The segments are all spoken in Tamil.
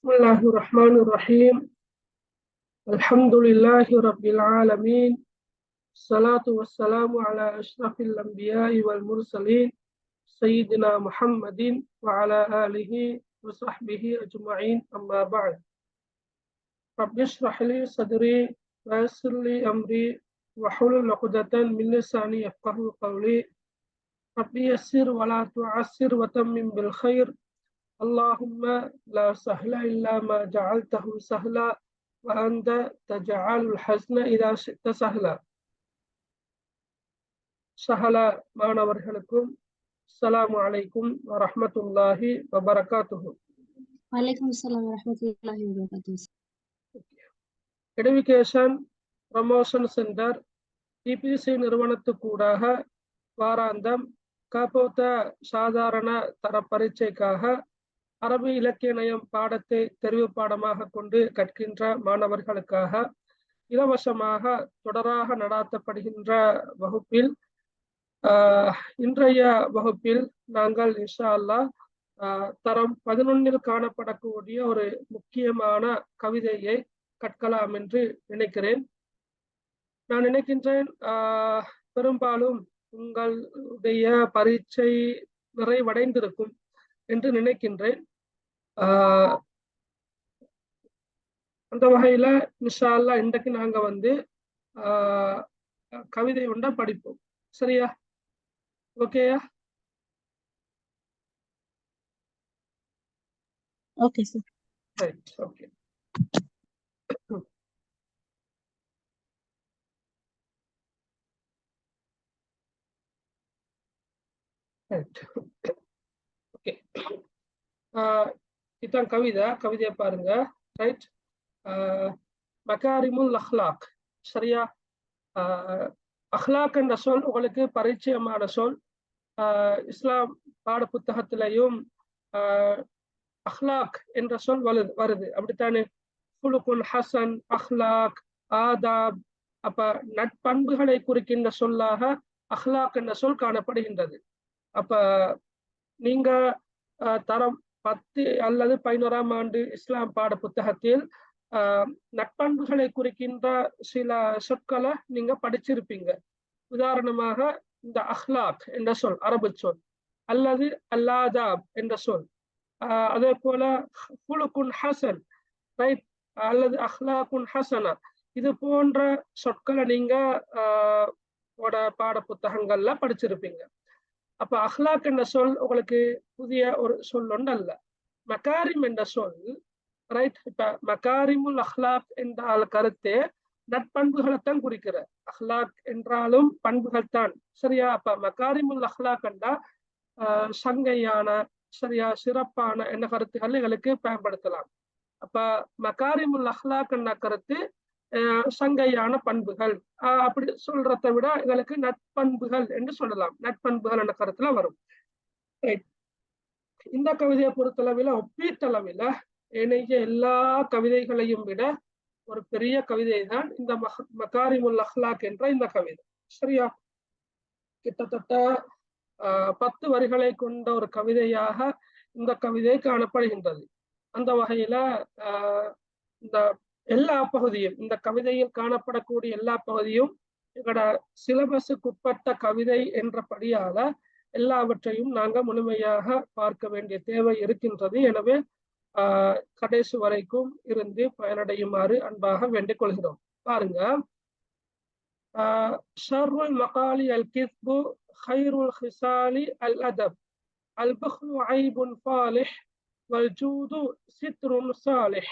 بسم الله الرحمن الرحيم. الحمد لله رب العالمين. الصلاة والسلام على أشرف الأنبياء والمرسلين سيدنا محمد وعلى آله وصحبه أجمعين، أما بعد. رب اشرح لي صدري ويسر لي أمري واحلل عقدة من لساني يفقهوا قولي. رب يسر ولا تعسر وتمم بالخير. اللهم لا سهل إلا ما جعلته سهلا وأنت تجعل الحزن إذا شئت سهلا. சகல மாணவர்களுக்கும் அஸ்ஸலாமு அலைக்கும் வரஹ்மத்துல்லாஹி வபரகாத்துஹு. வலைக்கும் அஸ்ஸலாம் வரஹ்மத்துல்லாஹி வபரகாத்துஹு. எடுகேஷன் ப்ரமோஷன் சென்டர் டிபிசி நிறுவனத்துக்கூடாக வாராந்தம் காப்போத்த சாதாரண தர பரீட்சைக்காக அரபு இலக்கிய நயம் பாடத்தை தெரிவு பாடமாக கொண்டு கற்கின்ற மாணவர்களுக்காக இலவசமாக தொடராக நடாத்தப்படுகின்ற வகுப்பில் இன்றைய வகுப்பில் நாங்கள் இன்ஷா அல்லாஹ் தரம் 11 காணப்படக்கூடிய ஒரு முக்கியமான கவிதையை கற்கலாம் என்று நினைக்கிறேன். நான் நினைக்கின்றேன் பெரும்பாலும் உங்களுடைய பரீட்சை நிறைவடைந்திருக்கும் என்று நினைக்கின்றேன். அந்த வகையில இன்ஷா அல்லாஹ் இன்றைக்கு நாங்க கவிதை ஒன்றை படிப்போம். சரியா? ஓகேயா? Okay sir. Right, okay. Right, okay. இதான் கவிதையை பாருங்க. ரைட். மகாரிமுல் அஹ்லாக். சரியா? அஹ்லாக் என்ற சொல் உங்களுக்கு பரிச்சயமான சொல். இஸ்லாம் பாட புத்தகத்திலையும் அஹ்லாக் என்ற சொல் வருது, அப்படித்தானே? குலுகுன் ஹசன், அஹ்லாக், ஆதாப். அப்ப நட்பண்புகளை குறிக்கின்ற சொல்லாக அஹ்லாக் என்ற சொல் காணப்படுகின்றது. அப்ப நீங்க தரம் 10 அல்லது 11ஆம் ஆண்டு இஸ்லாம் பாட புத்தகத்தில் நட்பண்புகளை குறிக்கின்ற சில சொற்களை நீங்க படிச்சிருப்பீங்க. உதாரணமாக இந்த அஹ்லாக் என்ற சொல் அரபு சொல், அல்லது அல்லாதாப் என்ற சொல், அதே போல குலுகுன் ஹசன், ரைட், அல்லது அஹ்லாகுன் ஹசனா, இது போன்ற சொற்களை நீங்க பாட புத்தகங்கள்ல படிச்சிருப்பீங்க. அப்ப அஹ்லாக் என்ற சொல் உங்களுக்கு புதிய ஒரு சொல் ஒன்று அல்ல. மகாரிம் என்ற சொல், ரைட், இப்ப மகாரிமுல் அஹ்லாக் என்றால் கருத்தே நட்பண்புகளைத்தான் குறிக்கிற. அஹ்லாக் என்றாலும் பண்புகள் தான். சரியா? அப்ப மகாரிமுல் அஹ்லாக் என்றா சங்கையான, சரியா, சிறப்பான என்ற கருத்துக்கள் எங்களுக்கு பயன்படுத்தலாம். அப்ப மகாரிமுல் அஹ்லாக் என்ற கருத்து சங்கையான பண்புகள், அப்படி சொல்றதை விட எங்களுக்கு நட்பண்புகள் என்று சொல்லலாம். நட்பண்புகள் என்ற கருத்துல வரும். இந்த கவிதையை பொறுத்தளவில் ஒப்பீட்டளவில் ஏனைய எல்லா கவிதைகளையும் விட ஒரு பெரிய கவிதை தான் இந்த மகாரிமுல் அஹ்லாக் என்ற இந்த கவிதை. சரியா? கிட்டத்தட்ட 10 வரிகளை கொண்ட ஒரு கவிதையாக இந்த கவிதை காணப்படுகின்றது. அந்த வகையில இந்த எல்லா பகுதியும், இந்த கவிதையில் காணப்படக்கூடிய எல்லா பகுதியும் எங்களோட சிலபஸுக்குட்பட்ட கவிதை என்றபடியால எல்லாவற்றையும் நாங்க முழுமையாக பார்க்க வேண்டிய தேவை இருக்கின்றது. எனவே கடைசி வரைக்கும் இருந்து பயனடையுமாறு அன்பாக வேண்டிக் கொள்கிறோம். பாருங்க. ஷர்ருல் மகாலி அல் கிஸ்பு ஹைருல் ஹிசாலி அல் அதப் அல் பஹ்லு ஐபுன் ஃபாலிஹ் வல் ஜூது சித்ருன் சாலிஹ்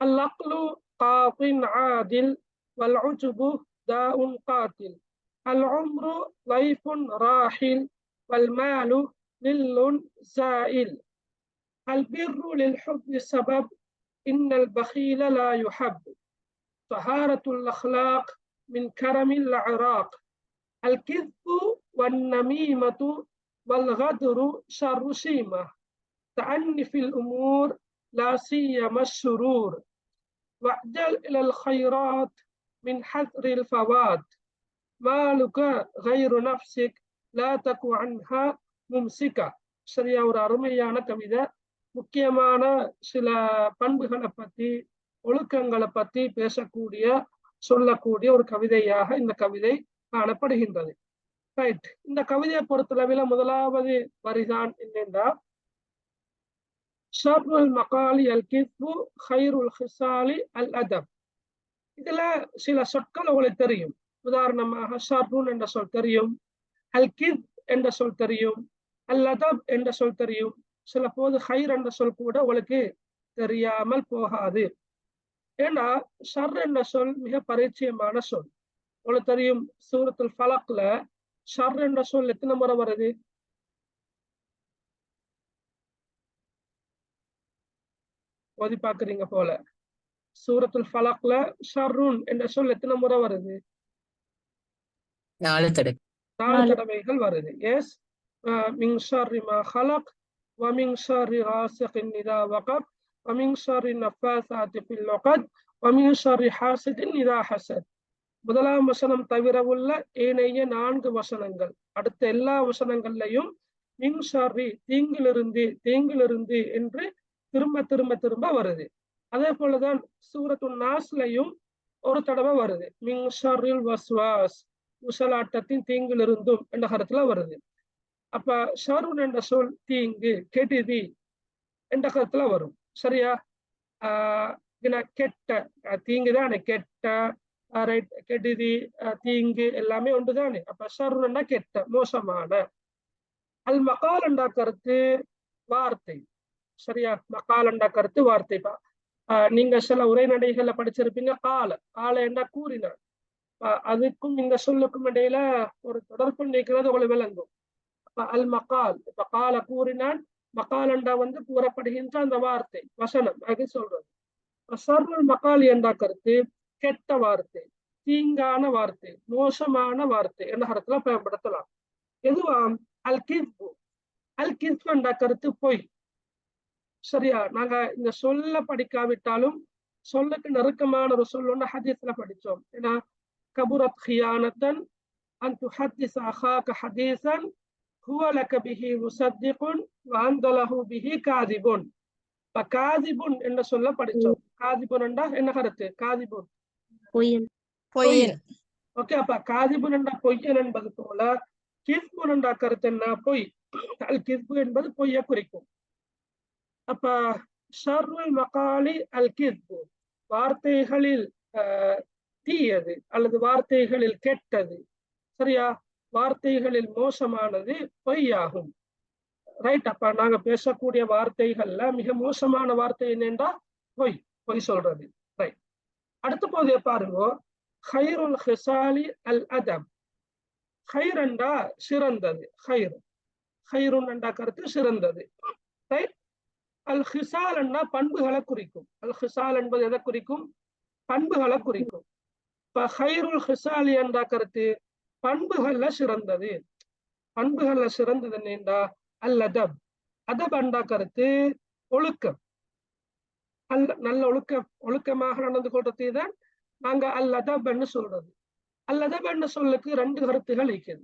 அல் அக்லு காதின் ஆதில் வல் உஜ்பு தாஉன் காத்தில் அல் உம்ரு லைஃபுன் ராஹில் வல் மாலு லில்லுன் زائل البر للحب سبب إن البخيل لا يحب طهارة الأخلاق من كرم الأعراق الكذب والنميمة والغدر شر شيمة تعني في الأمور لا سيما الشرور واعجل إلى الخيرات من حذر الفوات مالك غير نفسك لا تك عنها ممسكة. சரியா? ஒரு அருமையான கவிதை. முக்கியமான சில பண்புகளை பத்தி ஒழுக்கங்களை பத்தி பேசக்கூடிய சொல்லக்கூடிய ஒரு கவிதையாக இந்த கவிதை காணப்படுகின்றது. ரைட், இந்த கவிதையை பொறுத்தளவில் முதலாவது வரிதான் என்னென்றா, ஷர்ருல் மகாலி அல் கிஸ்பு ஹைருல் ஹிசாலி அல் அதப். இதுல சில சொற்கள் உங்களுக்கு தெரியும். உதாரணமாக ஷர்ருன் என்ற சொல் தெரியும், அல் கிஸ் என்ற சொல் தெரியும், அல் அதப் என்ற சொல் தெரியும். சில போது ஹைர் என்ற சொல் கூட உங்களுக்கு தெரியாமல் போகாது. ஏன்னா ஷர் என்ற சொல் மிக பரிச்சயமான சொல். உங்களுக்கு தெரியும், சூரத்துல் ஃபலக்ல ஷர் என்ற சொல் எத்தனை முறை வருது? ஓதி பாக்குறீங்க போல. சூரத்துல் ஃபலக்ல ஷர்ருன் என்ற சொல் எத்தனை முறை வருது? 4 தடவை. 4 தடவைகள் வருது. எஸ், மின் ஷர்ரி மா ஹலக் வ மின் ஷர்ரி காசிகின் இதா வகப் வ மின் ஷர்ரி நஃபாசாத்தி ஃபில் உகத் வ மின் ஷர்ரி ஹாசிதின் இதா ஹஸத். முதலாம் வசனம் தவிர உள்ள ஏனைய 4 வசனங்கள், அடுத்த எல்லா வசனங்கள்லையும் மின் ஷர்ரி தீங்கிலிருந்து என்று திரும்ப திரும்ப திரும்ப வருது. அதே போலதான் சூரத்துன் நாஸ்லையும் ஒரு தடவை வருது, மின் ஷர்ரில் வஸ்வாஸ், உசலாட்டத்தின் தீங்கிலிருந்தும் என்ற கருத்துல வருது. அப்ப ஷர்ருன் என்ற சொல் தீங்கு, கெடுதி என்ற கருத்துல வரும். சரியா? கெட்ட, தீங்குதானே, கெட்ட, கெடுதி, தீங்கு எல்லாமே ஒன்றுதானே. அப்ப ஷர்ருன்னா கெட்ட, மோசமான. அல் மகால் என்ற கருத்து வார்த்தை. சரியா? மகால் என்ற கருத்து வார்த்தை. நீங்க சில உரைநடைகள்ல படிச்சிருப்பீங்க, கால என்ற கூறினார். அதுக்கும் இந்த சொல்லுக்கும் இடையில ஒரு தொடர்பு நிற்கிறது உங்களுக்கு விளங்கும். அல் மகால், இப்ப கால கூறினான், மகால் என்றா கூறப்படுகின்ற அந்த வார்த்தை வசனம் அது சொல்றது. ஷர்ருல் மகால் என்ற கருத்து கெட்ட வார்த்தை, தீங்கான வார்த்தை, மோசமான வார்த்தை என்ற கருத்துல பயன்படுத்தலாம். எதுவாம்? அல் கிஸ்பு. அல் கிஸ்பு என்ற கருத்து பொய். சரியா? நாங்க இந்த சொல்ல படிக்காவிட்டாலும் சொல்லுக்கு நெருக்கமான ஒரு சொல் ஒன்று ஹதீஸ்ல படிச்சோம். ஏன்னா கபுரத் ஹியானத்தன் அன் துஹத்திஸ அஹாக ஹதீஸன் ஹுவ லக பிஹி முஸத்திகுன் வ அன்த லஹு பிஹி காதிபுன். காதிபுன் என்ற சொல்ல படிச்சோம். காதிபுன் என்றா என்ன கருத்து? காதிபுன் பொய்யன். ஓகே, அப்ப காதிபுன் என்ற பொய்யன் என்பது போல கிஸ்புன் என்ற கருத்து என்ன? பொய். அல் கிஸ்பு என்பது பொய்யை குறிக்கும். அப்ப ஷர்ருல் மகாலி அல் கிஸ்பு, வார்த்தைகளில் தீயது அல்லது வார்த்தைகளில் கெட்டது. சரியா? வார்த்தைகளில் மோசமானது பொய்யாகும். ரைட். அப்ப நாங்க பேசக்கூடிய வார்த்தைகள்ல மிக மோசமான வார்த்தை என்னென்றா பொய் சொல்றது. ரைட். அடுத்த போதே பாருங்க, ஹைருல் ஹிசாலி அல் அதப். ஹைர் என்றா சிறந்தது, ஹைருன் என்ற கருத்து சிறந்தது. ரைட். அல் ஹிசால் என்றா பண்புகளை குறிக்கும். அல் ஹிசால் என்பது எதை குறிக்கும்? பண்புகளை குறிக்கும். இப்ப ஹைருல் ஹிசாலி என்ற கருத்து பண்புகள்ல சிறந்தது. பண்புகள்ல சிறந்தது என்னென்றா அல் அதப். அதப் என்ற கருத்து ஒழுக்கம், நல்ல ஒழுக்கமாக நடந்து கொள்றது தான் நாங்க அல் அதப் என்று சொல்றது. அல் அதப் என்ற சொல்லுக்கு 2 கருத்துகள் இருக்குது.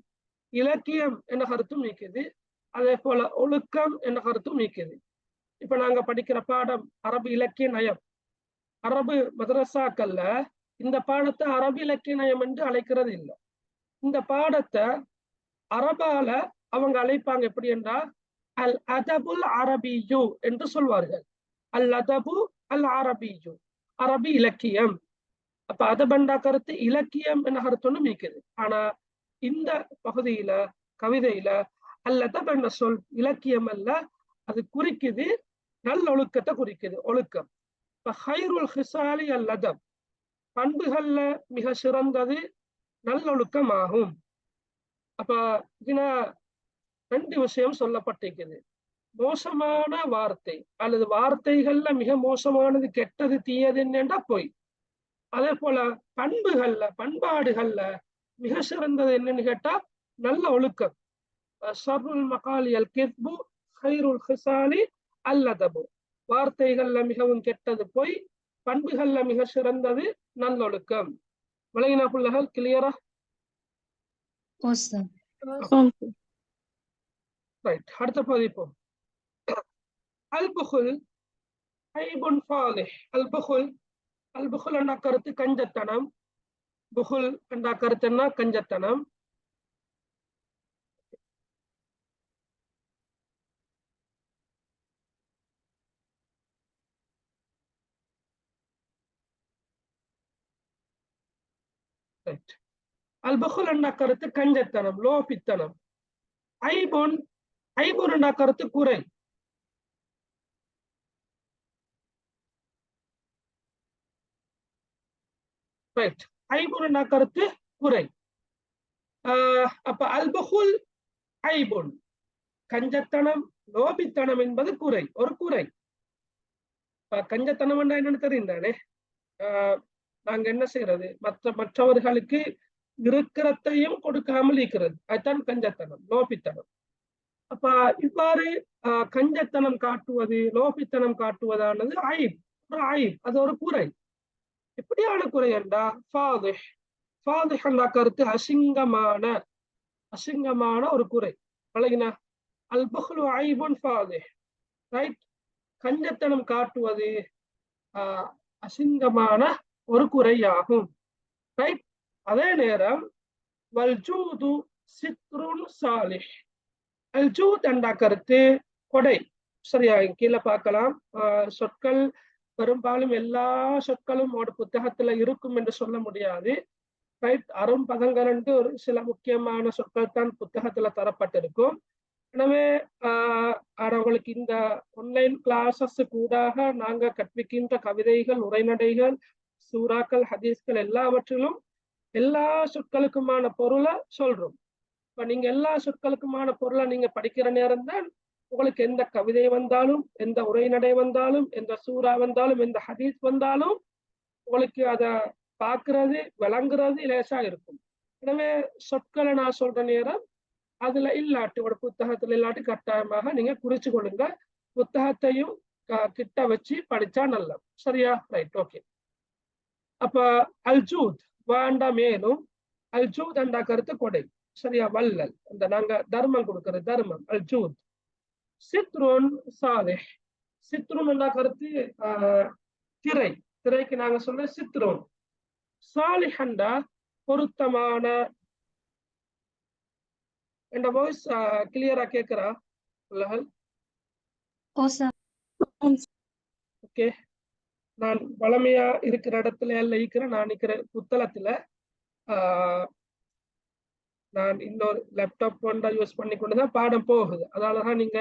இலக்கியம் என்ற கருத்தும் நீக்குது, அதே போல ஒழுக்கம் என்ற கருத்தும் நீக்குது. இப்ப நாங்க படிக்கிற பாடம் அரபு இலக்கிய நயம். அரபு மதரசாக்கள்ல இந்த பாடத்தை அரபு இலக்கிய நயம் என்று அழைக்கிறது இல்லை. இந்த பாடத்தை அரபால அவங்க அழைப்பாங்க எப்படி என்றால் அல் அதபுல் அரபியு என்று சொல்வார்கள். அல் அதபு அல் அரபியு, அரபி இலக்கியம். அப்ப அதபண்டா கருத்து இலக்கியம் என்ற கருத்து மீக்குது. ஆனா இந்த பகுதியில கவிதையில அல் அதப் என்ற சொல் இலக்கியம் அல்ல, அது குறிக்குது நல்லொழுக்கத்தை குறிக்குது, ஒழுக்கம். இப்ப ஹைருல் ஹிசாலி அல் அதப், பண்புகள்ல மிக சிறந்தது நல்லொழுக்கம் ஆகும். அப்ப இதுல 2 விஷயம் சொல்லப்பட்டிருக்குது. மோசமான வார்த்தை அல்லது வார்த்தைகள்ல மிக மோசமானது, கெட்டது, தீயது என்னென்றா பொய். அதே போல பண்பாடுகள்ல மிக சிறந்தது என்னன்னு கேட்டா நல்ல ஒழுக்கம். ஷர்ருல் மகாலி அல் கிஸ்பு ஹைருல் ஹிசாலி அல் அதபு. வார்த்தைகள்ல மிகவும் கெட்டது பொய், பண்புகள்ல மிக சிறந்தது நல்லொழுக்கம். விளங்கினா பிள்ளைகள்? கிளியரா? ரைட். அடுத்த பதிப்போம். அல் புகுல் ஐபுன் ஃபாலிஹ். அல் புகுல் என்ற கருத்து கஞ்சத்தனம். புகுல் என்ற கருத்து என்ன? கஞ்சத்தனம். அல் புகுல் என்ற கருத்து கஞ்சத்தனம், லோபித்தனம். ஐபுன் என்ற கருத்து குறை. ஐபுன் என்ற கருத்து குறை. அப்ப அல் புகுல் ஐபுன், கஞ்சத்தனம் லோபித்தனம் என்பது குறை, ஒரு குறை. கஞ்சத்தனம் என்னன்னு தெரிந்தானே. நாங்க என்ன செய்யறது? மற்றவர்களுக்கு இருக்கிறதையும் கொடுக்காமல் இருக்கிறது, அதுதான் கஞ்சத்தனம், லோபித்தனம். அப்ப இவ்வாறு கஞ்சத்தனம் காட்டுவது, லோபித்தனம் காட்டுவதானது ஐப், ஒரு ஐப், அது ஒரு குறை. எப்படியான குறை என்றா ஃபாதிஹ். ஃபாதிஹ் என்ற கருத்து அசிங்கமான ஒரு குறை. பழகினா அல் புஹ்லு ஐபுன் ஃபாதிஹ். ரைட். கஞ்சத்தனம் காட்டுவது அசிங்கமான ஒரு குறையாகும். ரைட். அதே நேரம் வல்ஜூது சித்ருன் சாலிஹ். அல்ஜூத் என்ற கருத்து கொடை. சரியா, கீழே பார்க்கலாம். சொற்கள் பெரும்பாலும் எல்லா சொற்களும் ஒரு புத்தகத்துல இருக்கும் என்று சொல்ல முடியாது. ரைட். அரும் பதங்கள் என்று ஒரு சில முக்கியமான சொற்கள் தான் புத்தகத்துல தரப்பட்டிருக்கும். எனவே அவங்களுக்கு இந்த ஆன்லைன் கிளாஸஸ் கூடாக நாங்க கற்பிக்கின்ற கவிதைகள், உரைநடைகள், சூறாக்கள், ஹதீஸ்கள் எல்லாவற்றிலும் எல்லா சொற்களுக்குமான பொருளை சொல்றோம். இப்ப நீங்க எல்லா சொற்களுக்குமான பொருளை நீங்க படிக்கிற நேரம் தான் உங்களுக்கு எந்த கவிதை வந்தாலும், எந்த உரைநடை வந்தாலும், எந்த சூறா வந்தாலும், எந்த ஹதீஸ் வந்தாலும் உங்களுக்கு அதை பார்க்கறது, விளங்குறது லேசா இருக்கும். எனவே சொற்களை நான் சொல்ற நேரம் அதுல இல்லாட்டி, ஒரு புத்தகத்துல இல்லாட்டி கட்டாயமாக நீங்க குறிச்சு கொள்ளுங்க. புத்தகத்தையும் கிட்ட வச்சு படிச்சா நல்ல. சரியா? ரைட். ஓகே. அப்ப அல்ஜூத் வேண்டாம். மேலும் அல்ஜூத் என்ற கருத்து கொடை. சரியா? வல்லல், அந்த நாங்க தர்மம் கொடுக்கிறது, தர்மம், அல்ஜூத். சித்ருன் சாலிஹ். சித்ருன் என்ற கருத்து திரை. திரைக்கு நாங்க சொல்ற சித்ருன். சாலிஹ் என்றா பொருத்தமான. என்ற வாய்ஸ் கிளியரா கேக்குறா? ஓகே. நான் வளமையா இருக்கிற இடத்துல எல்லாம் இருக்கிறேன். நான் இருக்கிற புத்தளத்துல நான் இன்னொரு லேப்டாப் கொண்டா யூஸ் பண்ணி கொண்டுதான் பாடம் போகுது. அதனாலதான் நீங்க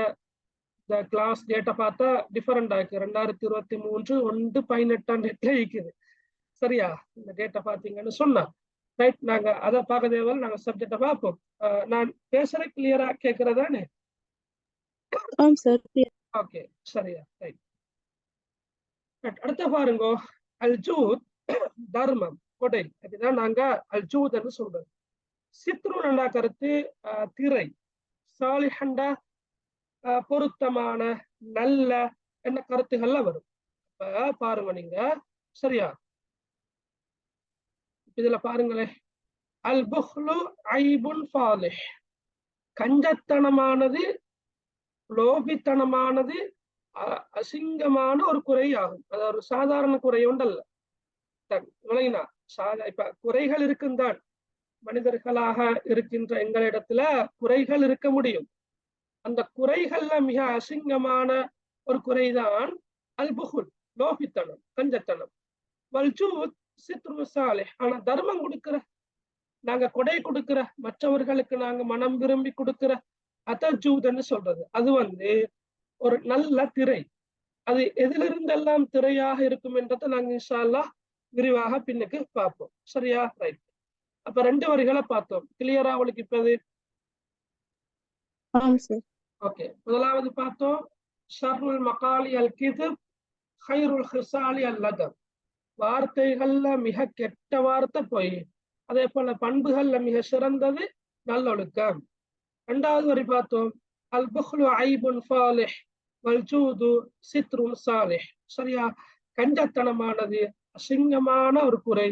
இந்த கிளாஸ் டேட்டா பார்த்தா டிஃபரெண்ட் ஆயிருக்கு. 2023 டேட்ல இருக்குது. சரியா? இந்த டேட்டா பாத்தீங்கன்னு சொன்னா ரைட். நாங்க அதை பார்க்க தேவையில்ல, நாங்க சப்ஜெக்டை பார்ப்போம். நான் பேசுற கிளியரா கேட்கறதானே? ஓகே. சரியா? ரைட். அடுத்த பாருங்க, அல்ஜூத் தர்மம், கொடை. அதுதான் நாங்க அல்ஜூத் என்று சொல்றோம். சித்ரு என்ற கருத்து திரை. சாலிஹண்டா பொருத்தமான, நல்ல என்ன கருத்துகள்ல வரும். இப்ப பாருங்க நீங்க. சரியா? இதுல பாருங்களேன். அல் புஹ்லு ஐபுன் ஃபாலிஹ். கஞ்சத்தனமானது, லோபித்தனமானது அசிங்கமான ஒரு குறை ஆகும். அது ஒரு சாதாரண குறை ஒன்றல்ல. விளங்கினா? இப்ப குறைகள் இருக்குந்தான். மனிதர்களாக இருக்கின்ற எங்களிடத்துல குறைகள் இருக்க முடியும். அந்த குறைகள்ல மிக அசிங்கமான ஒரு குறைதான் அல் புஹுல், லோபித்தனம், கஞ்சத்தனம். வல்ஜூத் சித்ரு சாலிஹ். ஆனா தர்மம் கொடுக்கிற, நாங்க கொடை கொடுக்கிற, மற்றவர்களுக்கு நாங்க மனம் விரும்பி கொடுக்கிற அதஜூத்ன்னு சொல்றது, அது ஒரு நல்ல திரை. அது எதிலிருந்தெல்லாம் திரையாக இருக்கும் என்றதை நாங்க இன்ஷா அல்லாஹ் விரிவாக பின்னுக்கு பார்ப்போம். சரியா? ரைட். அப்ப 2 வரிகளை பார்த்தோம். கிளியரா அவளுக்கு இப்பது? ஓகே. முதலாவது பார்த்தோம், ஷர்ருல் மகாலி அல் கிதுப், ஹைருல் ஹிசாலி அல் லதப். வார்த்தைகள்ல மிக கெட்ட வார்த்தை பொய். அதே போல பண்புகள்ல மிக சிறந்தது நல்லொழுக்கம். 2வது வரி பார்த்தோம், அல் புஹ்லு ஐபுன் ஃபாலிஹ் வல்ஜூது சித்ருன் சாலிஹ். சரியா? கஞ்சத்தனமானது அசிங்கமான ஒரு குறை.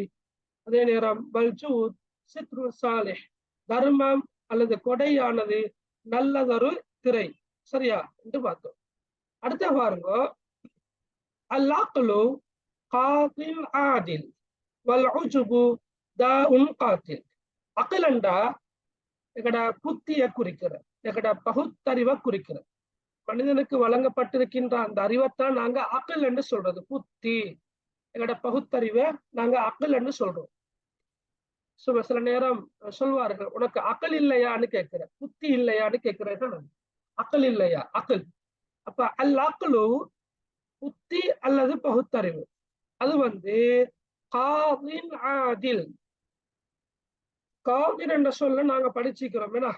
அதே நேரம் வல்ஜூத் சித்ருன் சாலிஹ், தர்மம் அல்லது கொடையானது நல்லதொரு திரை. சரியா என்று பார்த்தோம். அடுத்த பாருங்க, அல் அக்லு காதில் ஆதில் வல் உஜுபு தாஉன் காத்தில். அகலண்டா எங்கட புத்திய குறிக்கிற, எங்கட பகுத்தறிவை குறிக்கிற. மனிதனுக்கு வழங்கப்பட்டிருக்கின்ற அந்த அறிவைத்தான் நாங்க அகல் என்று சொல்றது. புத்தி, எங்கட பகுத்தறிவை நாங்க அகல் என்று சொல்றோம். சில நேரம் சொல்வார்கள், உனக்கு அகல் இல்லையான்னு கேட்கிற, புத்தி இல்லையான்னு கேட்கிறேன். அகல் இல்லையா? அகல். அப்ப அல் அக்லு புத்தி அல்லது பகுத்தறிவு, அது காதின் ஆதில். காதின் என்ற சொல்ல நாங்க படிச்சுக்கிறோம். என்ன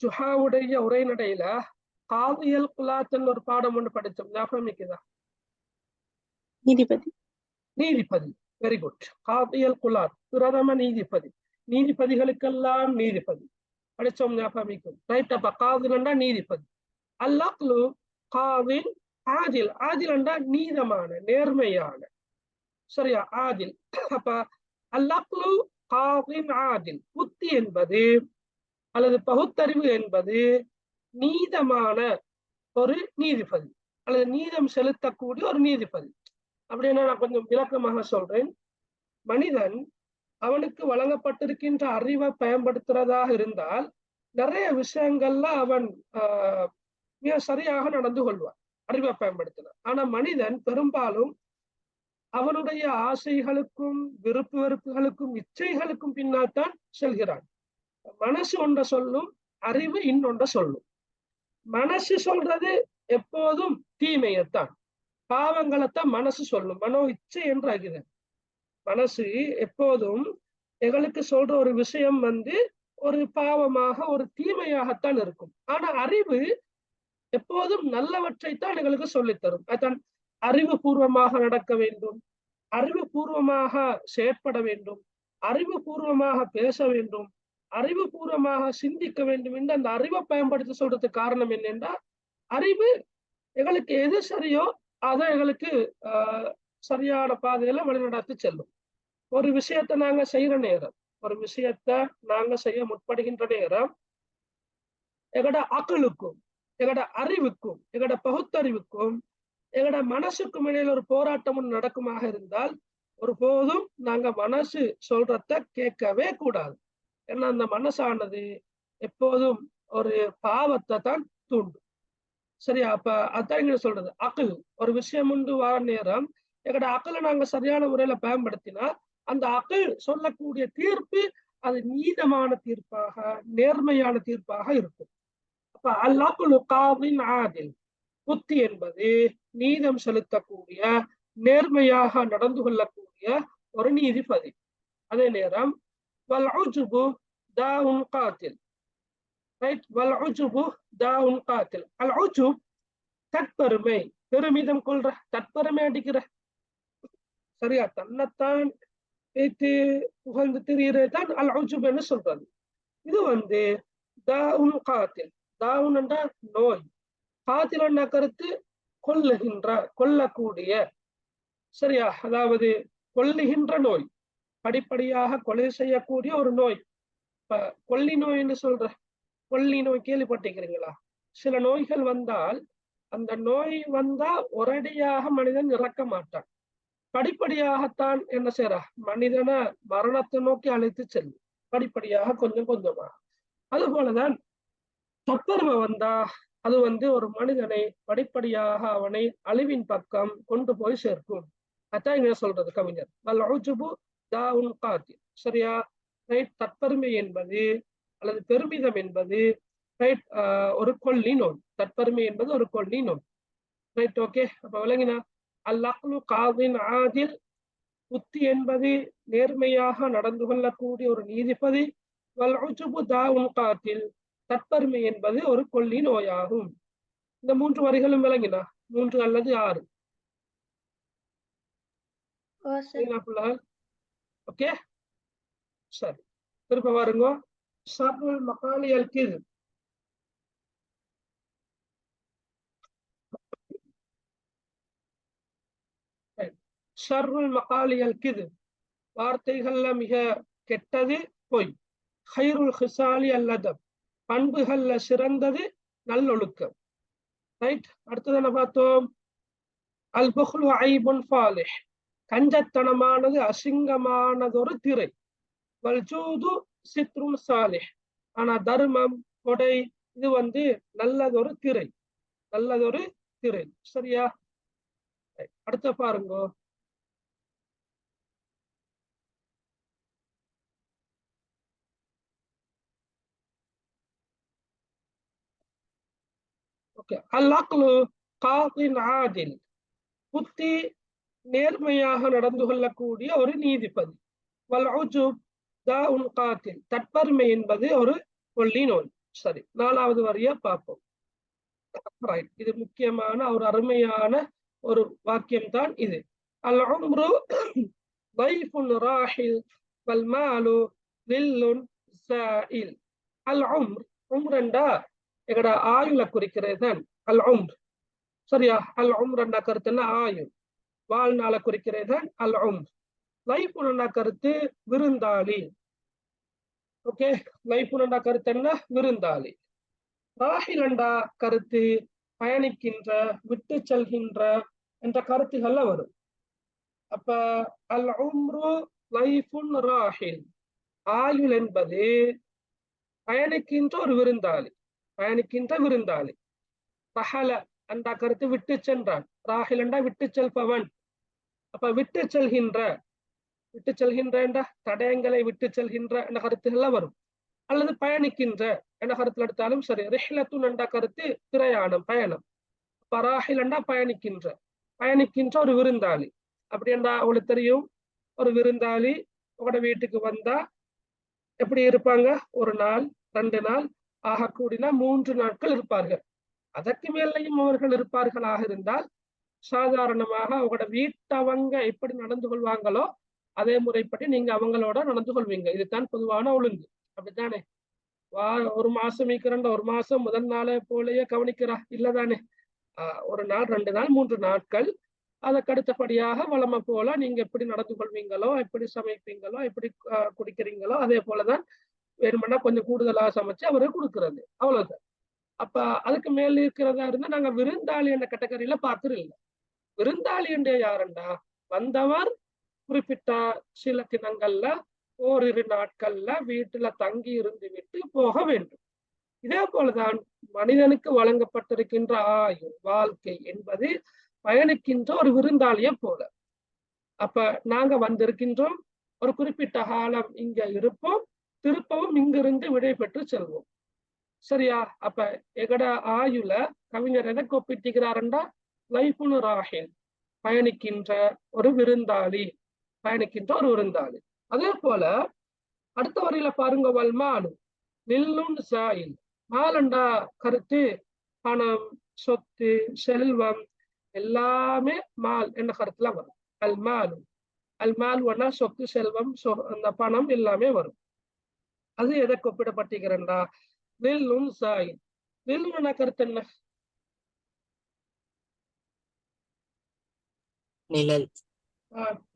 ஜுஹாவுடைய உரைநடையில காதியல் குலாத்தன் ஒரு பாடம் ஒன்று படிச்சோம். ஞாபகமிக்குதா? நீதிபதி. நீதிபதி. Very good. காதியல் குலாத், பிரதம நீதிபதி, நீதிபதிகளுக்கெல்லாம் நீதிபதி படிச்சோம். ஞாபகமிக்கும். ரைட். அப்ப காதிலண்டா நீதிபதி. அல் அக்லு காதின் ஆதில். ஆதில் என்றா நீதமான, நேர்மையான. சரியா? ஆதில். அப்ப அல் அக்லு காதின் ஆதில். புத்தி என்பது அல்லது பகுத்தறிவு என்பது நீதமான ஒரு நீதிபதி அல்லது நீதம் செலுத்தக்கூடிய ஒரு நீதிபதி. அப்படின்னா நான் கொஞ்சம் விளக்கமாக சொல்றேன். மனிதன் அவனுக்கு வழங்கப்பட்டிருக்கின்ற அறிவை பயன்படுத்துறதாக இருந்தால் நிறைய விஷயங்கள்ல அவன் மிக சரியாக நடந்து கொள்வான், அறிவை பயன்படுத்தினான். ஆனா மனிதன் பெரும்பாலும் அவனுடைய ஆசைகளுக்கும் விருப்பு வெறுப்புகளுக்கும் இச்சைகளுக்கும் பின்னால் தான் செல்கிறான். மனசு ஒன்றை சொல்லும், அறிவு இன்னொன்றை சொல்லும். மனசு சொல்றது எப்போதும் தீமையத்தான், பாவங்களைத்தான் மனசு சொல்லும். மனோ இச்சை என்று ஆகிறது. மனசு எப்போதும் எங்களுக்கு சொல்ற ஒரு விஷயம் ஒரு பாவமாக, ஒரு தீமையாகத்தான் இருக்கும். ஆனா அறிவு எப்போதும் நல்லவற்றைத்தான் எங்களுக்கு சொல்லித்தரும். அதான் அறிவுபூர்வமாக நடக்க வேண்டும், அறிவுபூர்வமாக செயற்பட வேண்டும், அறிவுபூர்வமாக பேச வேண்டும், அறிவுபூர்வமாக சிந்திக்க வேண்டும் என்று அந்த அறிவை பயன்படுத்தி சொல்றதுக்கு காரணம் என்னென்றா, அறிவு எங்களுக்கு எது சரியோ அதை எங்களுக்கு சரியான பாதையில வழிநடத்தி செல்லும். ஒரு விஷயத்தை நாங்க செய்யற நேரம், ஒரு விஷயத்த நாங்க செய்ய முற்படுகின்ற நேரம் எங்கட அக்லுக்கும் எங்கட அறிவுக்கும் எங்கட பகுத்தறிவுக்கும் எங்கட மனசுக்கும் இடையில ஒரு போராட்டம் நடக்குமாக இருந்தால் ஒருபோதும் நாங்க மனசு சொல்றத கேட்கவே கூடாது. ஏன்னா அந்த மனசானது எப்போதும் ஒரு பாவத்தை தான் தூண்டும். சரியா? அப்ப அதான் இங்க சொல்றது அகல். ஒரு விஷயம் வர நேரம் எங்கட அகலை நாங்க சரியான முறையில பயன்படுத்தினா அந்த அகல் சொல்லக்கூடிய தீர்ப்பு அது நீதமான தீர்ப்பாக, நேர்மையான தீர்ப்பாக இருக்கும். அப்ப அல் அக்லு காதின் ஆதில். புத்தி என்பது நீதம் செலுத்தக்கூடிய, நேர்மையாக நடந்து கொள்ளக்கூடிய ஒரு நீதிபதி. அதே நேரம் வல் உஜ்பு தாஉன் காத்தில். ரைட்? வல் உஜ்பு தாஉன் காத்தில். அல் உஜ்ப் தற்பெருமை, பெருமிதம் கொள்ற, தற்பெருமை அடிக்கிற. சரியா? தன்னைத்தான் வைத்து புகழ்ந்து திரியதான் அல் உஜ்ப் என்று சொல்றது. இது தாஉன் காத்தில். தாஉன் என்ற நோய், காத்தில் என்ற கருத்து கொல்லுகின்ற, கொல்லக்கூடிய. சரியா? அதாவது கொல்லுகின்ற நோய், படிப்படியாக கொலை செய்யக்கூடிய ஒரு நோய். இப்ப கொல்லி நோய் என்று சொல்ற, கொல்லி நோய் கேள்விப்பட்டிருக்கிறீங்களா? சில நோய்கள் வந்தால் அந்த நோய் வந்தா ஒரடியாக மனிதன் இறக்க மாட்டான், படிப்படியாகத்தான் என்ன செய்யற, மனிதனை மரணத்தை நோக்கி அழைத்து செல்லும், படிப்படியாக கொஞ்சம் கொஞ்சமாக. அது போலதான் தற்பெருமை வந்தா அது ஒரு மனிதனை படிப்படியாக அவனை அழிவின் பக்கம் கொண்டு போய் சேர்க்கும். அதான் இங்க சொல்றது கவிஞர், வல் உஜ்பு தாஉன் காத்தில். சரியா? ரைட்? தற்பெருமை என்பது அல்லது பெருமிதம் என்பது ரைட் ஒரு கொல்லி நோய். தற்பெருமை என்பது ஒரு கொல்லி நோய். ரைட்? ஓகே. அப்ப விளங்கினா? அல் அக்லு காதின் ஆதில். புத்தி என்பது நேர்மையாக நடந்து கொள்ளக்கூடிய ஒரு நீதிபதி. வல் உஜ்பு தாஉன் காத்தில். தற்பெருமை என்பது ஒரு கொல்லி நோயாகும். இந்த 3 வரிகளும் விளங்கினா? 3 அல்லது 6. ஓகே, சரி. திரும்ப பாருங்க. ஷர்ருல் மகாலி அல் கிஸ்ப். ஷர்ருல் மகாலி அல் கிஸ்ப். வார்த்தைகள்ல மிக கெட்டது பொய். ஹைருல் ஹிசாலி அல் அதப். பண்புகள்ல சிறந்தது நல்லொழுக்கம். ரைட், அடுத்தது என்ன பார்த்தோம்? அல் புஹ்லு ஐபுன் ஃபாலிஹ், கஞ்சத்தனமானது அசிங்கமானதொரு திரை. வல் ஜூது சித்ருன் சாலிஹ், ஆனா தர்மம் கொடை இது நல்லதொரு திரை, நல்லதொரு திரை. சரியா? அடுத்த பாருங்க. ஓகே, அல் அக்லு காதின் ஆதில், புத்தி நேர்மையாக நடந்து கொள்ளக்கூடிய ஒரு நீதிபதி. வல் உஜுப் தாஉன் காத்தில், தற்பெருமை என்பது ஒரு கொல்லி நோய். சரி, 4வது வரியா பார்ப்போம். ரைட், இது முக்கியமான ஒரு அருமையான ஒரு வாக்கியம் தான் இது. அல் உம்ரு ضيفٌ راحل والمال ظل زائل. அல் உம்ர், உம்ரண்டா எங்கட ஆயுள குறிக்கிறது. அல் உம்ர், சரியா? அல் உம்ரண்டா கருத்துன்னா ஆயுள், வாழ்நாள குறிக்கிறது அல் உம்ர். லைஃபுன்னா கருத்து விருந்தாளி. ஓகே, லைஃபுன்னா கருத்து என்ன? விருந்தாளி. ராஹிலண்டா கருத்து பயணிக்கின்ற, விட்டு செல்கின்ற என்ற கருத்துகள்ல வரும். அப்ப அல் உம்ரு லைஃபுன் ராஹில், ஆயுள் என்பது பயணிக்கின்ற ஒரு விருந்தாளி, பயணிக்கின்ற விருந்தாளி. ரஹல என்ற கருத்து விட்டு சென்றான், ராஹில் என்றா விட்டு செல்பவன். அப்ப விட்டு செல்கின்ற, விட்டு செல்கின்ற என்ற தடயங்களை விட்டு செல்கின்ற என்ற கருத்துகள்ல வரும். அல்லது பயணிக்கின்ற என்ற கருத்துல எடுத்தாலும் சரி. ரிஹ்லத்துன் என்ற கருத்து பிரயாணம், பயணம். பராஹில் என்றா பயணிக்கின்ற, பயணிக்கின்ற ஒரு விருந்தாளி. அப்படி என்றா அவங்களுக்கு தெரியும், ஒரு விருந்தாளி உங்களோட வீட்டுக்கு வந்தா எப்படி இருப்பாங்க? ஒரு நாள், 2 நாள், ஆக கூடினா 3 நாட்கள் இருப்பார்கள். அதற்கு மேலையும் அவர்கள் இருப்பார்களாக இருந்தால் சாதாரணமாக அவங்களோட வீட்டவங்க எப்படி நடந்து கொள்வாங்களோ அதே முறைப்படி நீங்க அவங்களோட நடந்து கொள்வீங்க. இதுதான் பொதுவான ஒழுங்கு. அப்படித்தானே? ஒரு மாசம் இருக்கிறண்ட, ஒரு மாசம் முதல் நாளே போலயே கவனிக்கிறா இல்லதானே? ஒரு நாள், 2 நாள், 3 நாட்கள், அதற்கு அடுத்தபடியாக வளமை போல நீங்க எப்படி நடந்து கொள்வீங்களோ, எப்படி சமைப்பீங்களோ, எப்படி குடிக்கிறீங்களோ அதே போலதான் வேணுமென்னா கொஞ்சம் கூடுதலாக சமைச்சு அவருக்கு கொடுக்கறது, அவ்வளவுதான். அப்ப அதுக்கு மேல இருக்கிறதா இருந்தா நாங்க விருந்தாளி என்ற கேட்டகரியில பாக்குறது இல்லை. விருந்தாளி என்ற யாருண்டா வந்தவர் குறிப்பிட்ட சில தினங்கள்ல ஓரிரு நாட்கள்ல வீட்டுல தங்கி இருந்து விட்டு போக வேண்டும். இதே போலதான் மனிதனுக்கு வழங்கப்பட்டிருக்கின்ற ஆயுள், வாழ்க்கை என்பது பயணிக்கின்ற ஒரு விருந்தாளியை போல. அப்ப நாங்க வந்திருக்கின்றோம், ஒரு குறிப்பிட்ட காலம் இங்க இருப்போம், திருப்பவும் இங்கிருந்து விடை பெற்று செல்வோம். சரியா? அப்ப எங்கட ஆயுள கவிஞர் எதை ஒப்பிட்டுகிறாருண்டா லைஃபுன் ராஹில், பயணிக்கின்ற ஒரு விருந்தாளி, பயணிக்கின்ற ஒரு விருந்தாளி. அதே போல அடுத்த வரியில பாருங்க, வல்மாலு நில்லுன் சாயில், மாலண்டா கருத்து பணம், சொத்து, செல்வம் எல்லாமே மால் என்ற கருத்துல வரும். அல் மாலு, அல் மால்வனா சொத்து, செல்வம், அந்த பணம் எல்லாமே வரும். அது எதை ஒப்பிடப்பட்டிருக்கிறா? நில்லுன் சாயில். நில்லுன்னா கருத்து என்ன? நிழல்.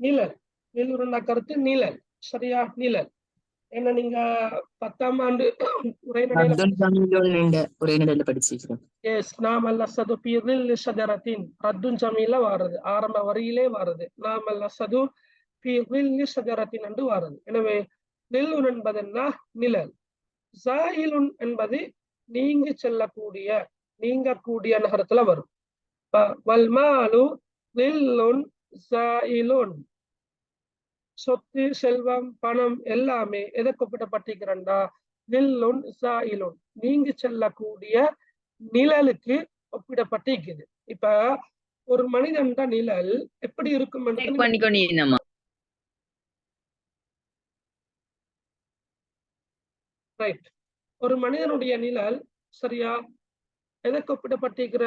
நிழல். நில்லுன்னா கருத்து நிழல். சரியா? நிழல். என்ன நீங்க 10ஆம் ஆண்டு உரைநடையில படிச்சிருக்கோம். எஸ், நாமல் அஸ்ஸது ஃபீ ظில்லி ஷஜரத்தின், ரத்துன் ஜமீல வாரது, ஆரம்ப வரியிலே வாரது. நாமல் அஸ்ஸது ஃபீ ظில்லி ஷஜரத்தின் என்று வாரது. எனவே நில்லுன் என்பது என்ன? நிழல். ஜாயிலுன் என்பது நீங்கி செல்லக்கூடிய, நீங்கக்கூடிய நகரத்துல வரும். வல்மாலு நில்லுன் ஜாயிலுன், சொத்து, செல்வம், பணம் எல்லாமே எதை ஒப்பிடப்பட்டிருக்கிறா? நில்லுன் ஜாயிலுன், நீங்கி செல்லக்கூடிய நிழலுக்கு ஒப்பிடப்பட்டிருக்குது. இப்ப ஒரு மனிதன் நிழல் எப்படி இருக்கும்? ரைட், ஒரு மனிதனுடைய நிழல் சரியா எதற்கு ஒப்பிடப்பட்டிருக்கிற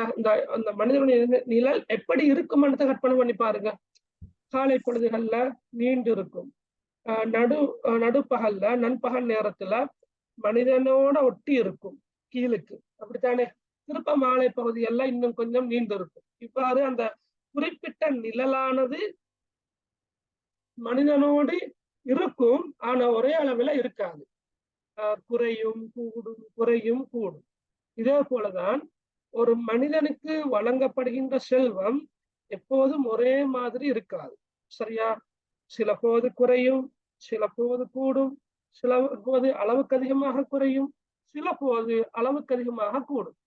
அந்த மனிதனுடைய நிழல் எப்படி இருக்கும் கற்பனை பண்ணி பாருங்க. காலை பொழுதுகள்ல நீண்டு இருக்கும், நடுப்பகல்ல நண்பகல் நேரத்துல மனிதனோட ஒட்டி இருக்கும் கீழுக்கு, அப்படித்தானே? திருப்ப மாலை பகுதியெல்லாம் இன்னும் கொஞ்சம் நீண்டு இருக்கும். இவ்வாறு அந்த குறிப்பிட்ட நிழலானது மனிதனோடு இருக்கும், ஆனா ஒரே அளவுல இருக்காது. குறையும் கூடும், குறையும் கூடும். இதே போலதான் ஒரு மனிதனுக்கு வழங்கப்படுகின்ற செல்வம் எப்போதும் ஒரே மாதிரி இருக்காது. சரியா? சில போது குறையும், சில போது கூடும், சில போது அளவுக்கு அதிகமாக குறையும், சில போது அளவுக்கு அதிகமாக கூடும்.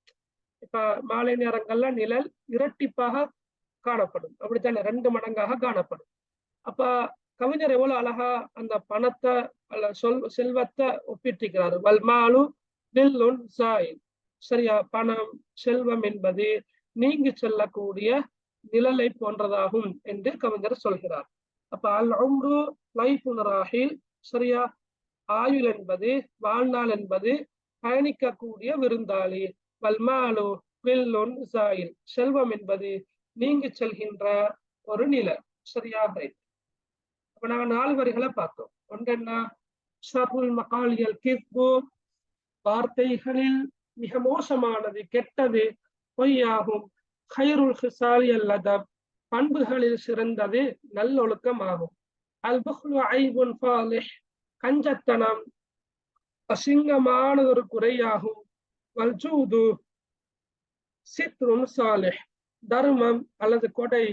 இப்ப மாலை நேரங்கள்ல நிழல் இரட்டிப்பாக காணப்படும், அப்படித்தானே, 2 மடங்காக காணப்படும். அப்ப கவிஞர் எவ்வளவு அழகா அந்த பணத்தை அல்ல செல்வத்தை ஒப்பிட்டிருக்கிறாரு. வல்மாலு தில்லுன் சாயில். சரியா? பணம், செல்வம் என்பது நீங்கி செல்லக்கூடிய நிழலை போன்றதாகும் என்று கவிஞர் சொல்கிறார். அப்ப அல் உம்ரு லைஃபுன் ராஹில். சரியா? ஆயுள் என்பது, வாழ்நாள் என்பது பயணிக்கக்கூடிய விருந்தாளி. வல்மாலு வில்லுன் சாயில். செல்வம் என்பது நீங்கி செல்கின்ற ஒரு நிழல். சரியாக? அப்ப நாங்க 4 வரிகளை பார்த்தோம். ஒன்று என்ன? ஷர்ருல் மகாலியல் கிஸ்பு, வார்த்தைகளில் மிக மோசமானது, கெட்டது பொய்யாகும். ஹைருல் ஹிசாலியல் அதப், பண்புகளில் சிறந்தது நல்லொழுக்கம் ஆகும். அல் புஹ்லு ஐபுன் ஃபாலிஹ், கஞ்சத்தனம் அசிங்கமான ஒரு குறையாகும். வல் ஜூது சித்ருன் சாலிஹ், தர்மம் அல்லது கொடை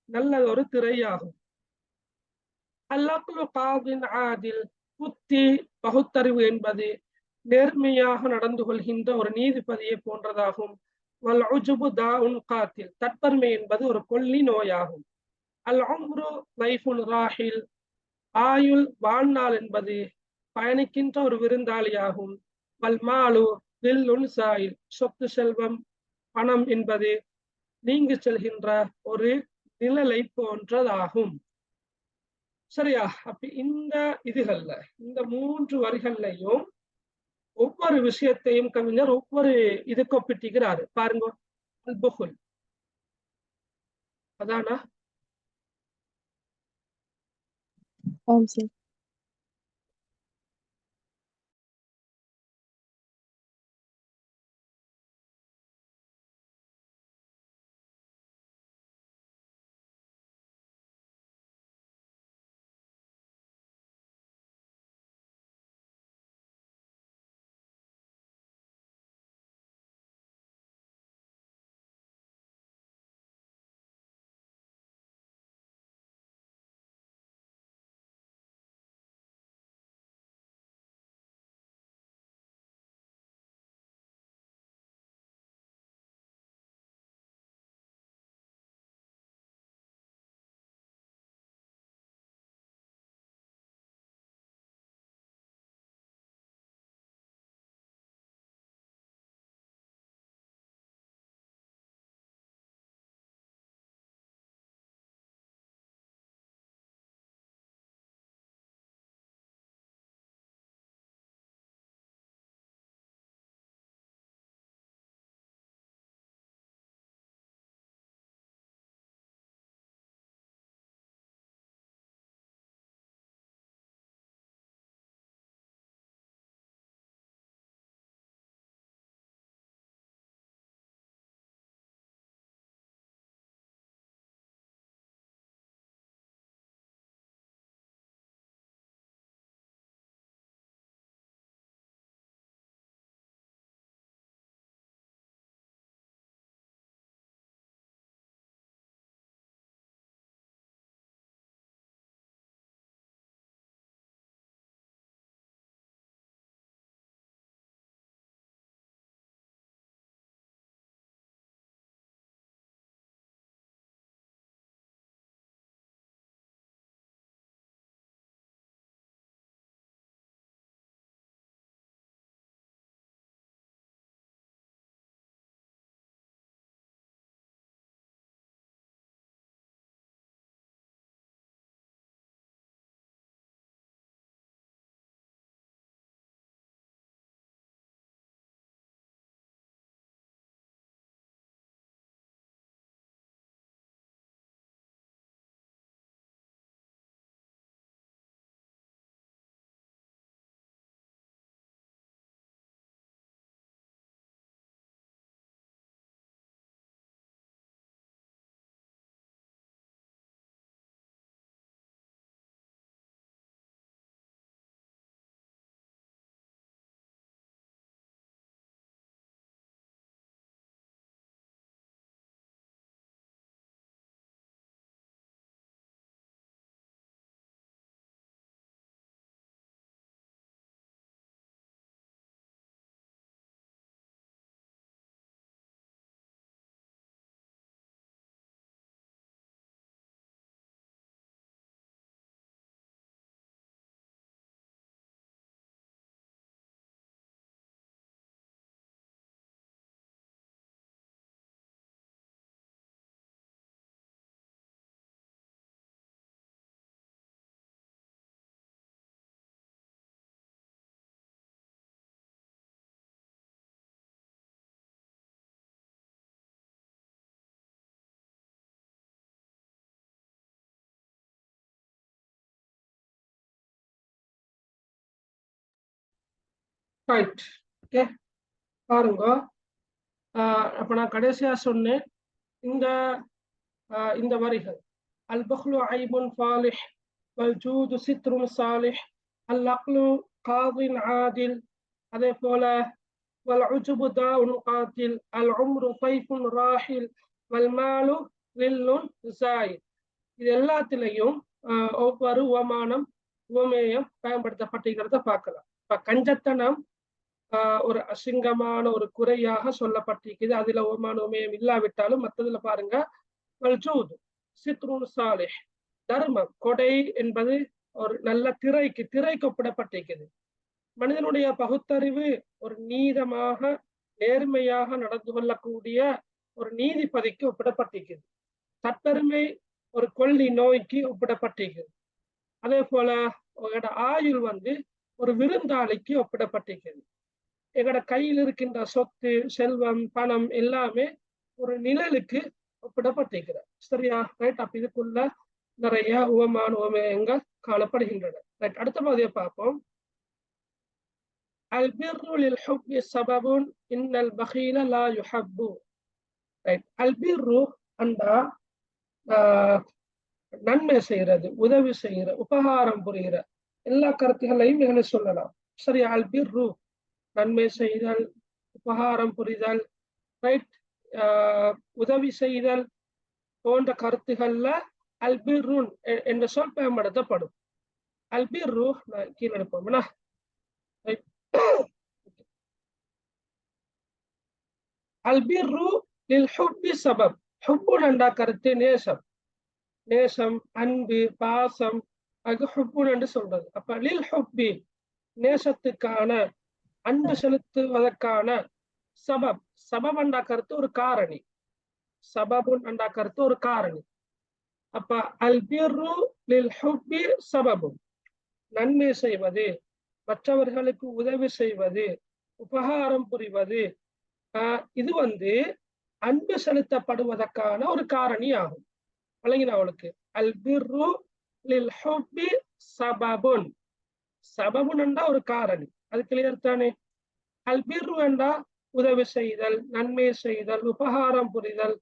நல்லதொரு திரையாகும். அல்-அக்லு காதின் ஆதில், புத்தி பகுத்தறிவு என்பது நேர்மையாக நடந்து கொள்கின்ற ஒரு நீதிபதியை போன்றதாகும். வல் உஜுபு தாஉன் காத்தில், தற்பெருமை என்பது ஒரு கொல்லி நோயாகும். அல் உம்ரு லைஃபுன் ராஹில், ஆயுள் வாழ்நாள் என்பது பயணிக்கின்ற ஒரு விருந்தாளியாகும். வல் மாலு தில்லுன் சாயில், சொத்து செல்வம் பணம் என்பது நீங்கி செல்கின்ற ஒரு நிழலை போன்றதாகும். சரியா? அப்ப இந்த இதுகள்ல, இந்த 3 வரிகள்லையும் ஒவ்வொரு விஷயத்தையும் கவிஞர் ஒவ்வொரு இதுக்கு ஒப்பிட்டிருக்கிறாரு. பாருங்க. அல் புஹுல், அதானா? ஆம் சார். ரைட். ஓகே, பாருங்க. அப்ப நான் கடைசியா சொன்னேன் இந்த இந்த வரிகள் அல் பஹ்லு ஐபுன் ஃபாலிஹ் வல் ஜூது சித்ருன் சாலிஹ் அல் அக்லு காதின் ஆதில், அதே போல வல் உஜுபு தாஉன் காத்தில் அல் உம்ரு தைஃபுன் ராஹில் வல் மாலு ரில்லுன் ஜாயித். இது எல்லாத்திலையும் ஒவ்வொரு உவமானம் உவமேயம் பயன்படுத்தப்பட்டிருக்கிறத பார்க்கலாம். இப்ப கஞ்சத்தனம் ஒரு அசிங்கமான ஒரு குறையாக சொல்லப்பட்டிருக்குது. அதுல உவமான உவமேயம் இல்லாவிட்டாலும் மற்றதுல பாருங்க வல்ஜூது சித்ருன் சாலிஹ், தர்மம் கொடை என்பது ஒரு நல்ல திரைக்கு ஒப்பிடப்பட்டிருக்குது. மனிதனுடைய பகுத்தறிவு ஒரு நீதமாக நேர்மையாக நடந்து கொள்ளக்கூடிய ஒரு நீதிபதிக்கு ஒப்பிடப்பட்டிருக்குது. தற்பெருமை ஒரு கொள்ளி நோய்க்கு ஒப்பிடப்பட்டிருக்குது. அதே போல உங்களோட ஆயுள் ஒரு விருந்தாளிக்கு ஒப்பிடப்பட்டிருக்குது. எங்களோட கையில் இருக்கின்ற சொத்து செல்வம் பணம் எல்லாமே ஒரு நிழலுக்கு ஒப்பிடப்பட்டிருக்கிறது. சரியா? ரைட். அப்ப இதுக்குள்ள நிறைய உவமான உவமேயங்கள் காணப்படுகின்றன. ரைட். அடுத்த பகுதியை பார்ப்போம். அல் பிர்ரு லில் ஹுப்பி சபபுன் இன்னல் பகீல லா யுஹப்பு. ரைட். அல் பிர்ரு அண்டா நன்மை செய்யறது, உதவி செய்யற, உபகாரம் புரிகிற எல்லா கருத்துகளையும் எங்களை சொல்லலாம். சரி. அல் பிர்ரு நன்மை செய்தல், உபகாரம் புரிதல், ரைட், உதவி செய்தல் போன்ற கருத்துக்கள்ல அல் பிர்ருன் என்ற சொல் பயன்படுத்தப்படும். அல் பிர்ரு கீழே எடுப்போம்னா அல் பிர்ரு லில் ஹுப்பி சபப். ஹுப்பு என்ற கருத்து நேசம், நேசம் அன்பு பாசம், அது ஹுப்பு என்று சொல்றது. அப்ப லில் ஹுப்பி நேசத்துக்கான அன்பு செலுத்துவதற்கான சபப். சபப் என்ற கருத்து ஒரு காரணி, சபபுன் என்ற கருத்து ஒரு காரணி. அப்ப அல் பிர்ரு லில் ஹுப்பி சபபுன் நன்மை செய்வது, மற்றவர்களுக்கு உதவி செய்வது, உபகாரம் புரிவது, இது அன்பு செலுத்தப்படுவதற்கான ஒரு காரணி ஆகும். வழங்கின அவளுக்கு அல் பிர்ரு லில் ஹுப்பி சபபுன். சபபுன் என்றா ஒரு காரணி, அது கிளியர் தானே? அல் பிர்ரு என்றா உதவி செய்தல், நன்மை செய்தல், உபகாரம் புரிதல்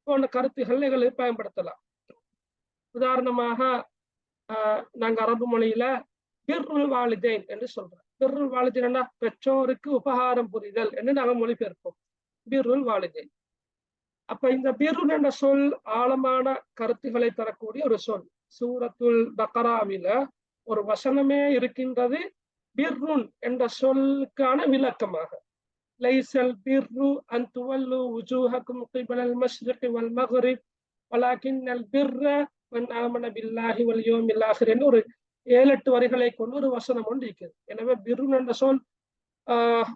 போன்ற கருத்துக்கள் எங்களை பயன்படுத்தலாம். உதாரணமாக நாங்க அரபு மொழியில பிர்ருல் வாலிதைன் என்று சொல்றோம். பிர்ருல் வாலிதைன் என்றா பெற்றோருக்கு உபகாரம் புரிதல் என்று நாங்கள் மொழிபெயர்ப்போம், பிர்ருல் வாலிதைன். அப்ப இந்த பிர்ருல் என்ற சொல் ஆழமான கருத்துக்களை தரக்கூடிய ஒரு சொல். சூரத்துல் பக்ராவில ஒரு வசனமே இருக்கின்றது பிர்ருன் என்ற சொல்லுக்கான விளக்கமாக. லைஸல் பிர்ரு அன் துவல்லு வுஜூஹக்கும் கிபலல் மஷ்ரிகி வல் மக்ரிப் வலாக்கின்னல் பிர்ர மன் ஆமன பில்லாஹி வல் யௌமில் ஆகிர் என்று ஒரு 7-8 வரிகளை கொண்டு ஒரு வசனம் ஒன்று இருக்கிறது. எனவே பிர்ருன் என்ற சொல்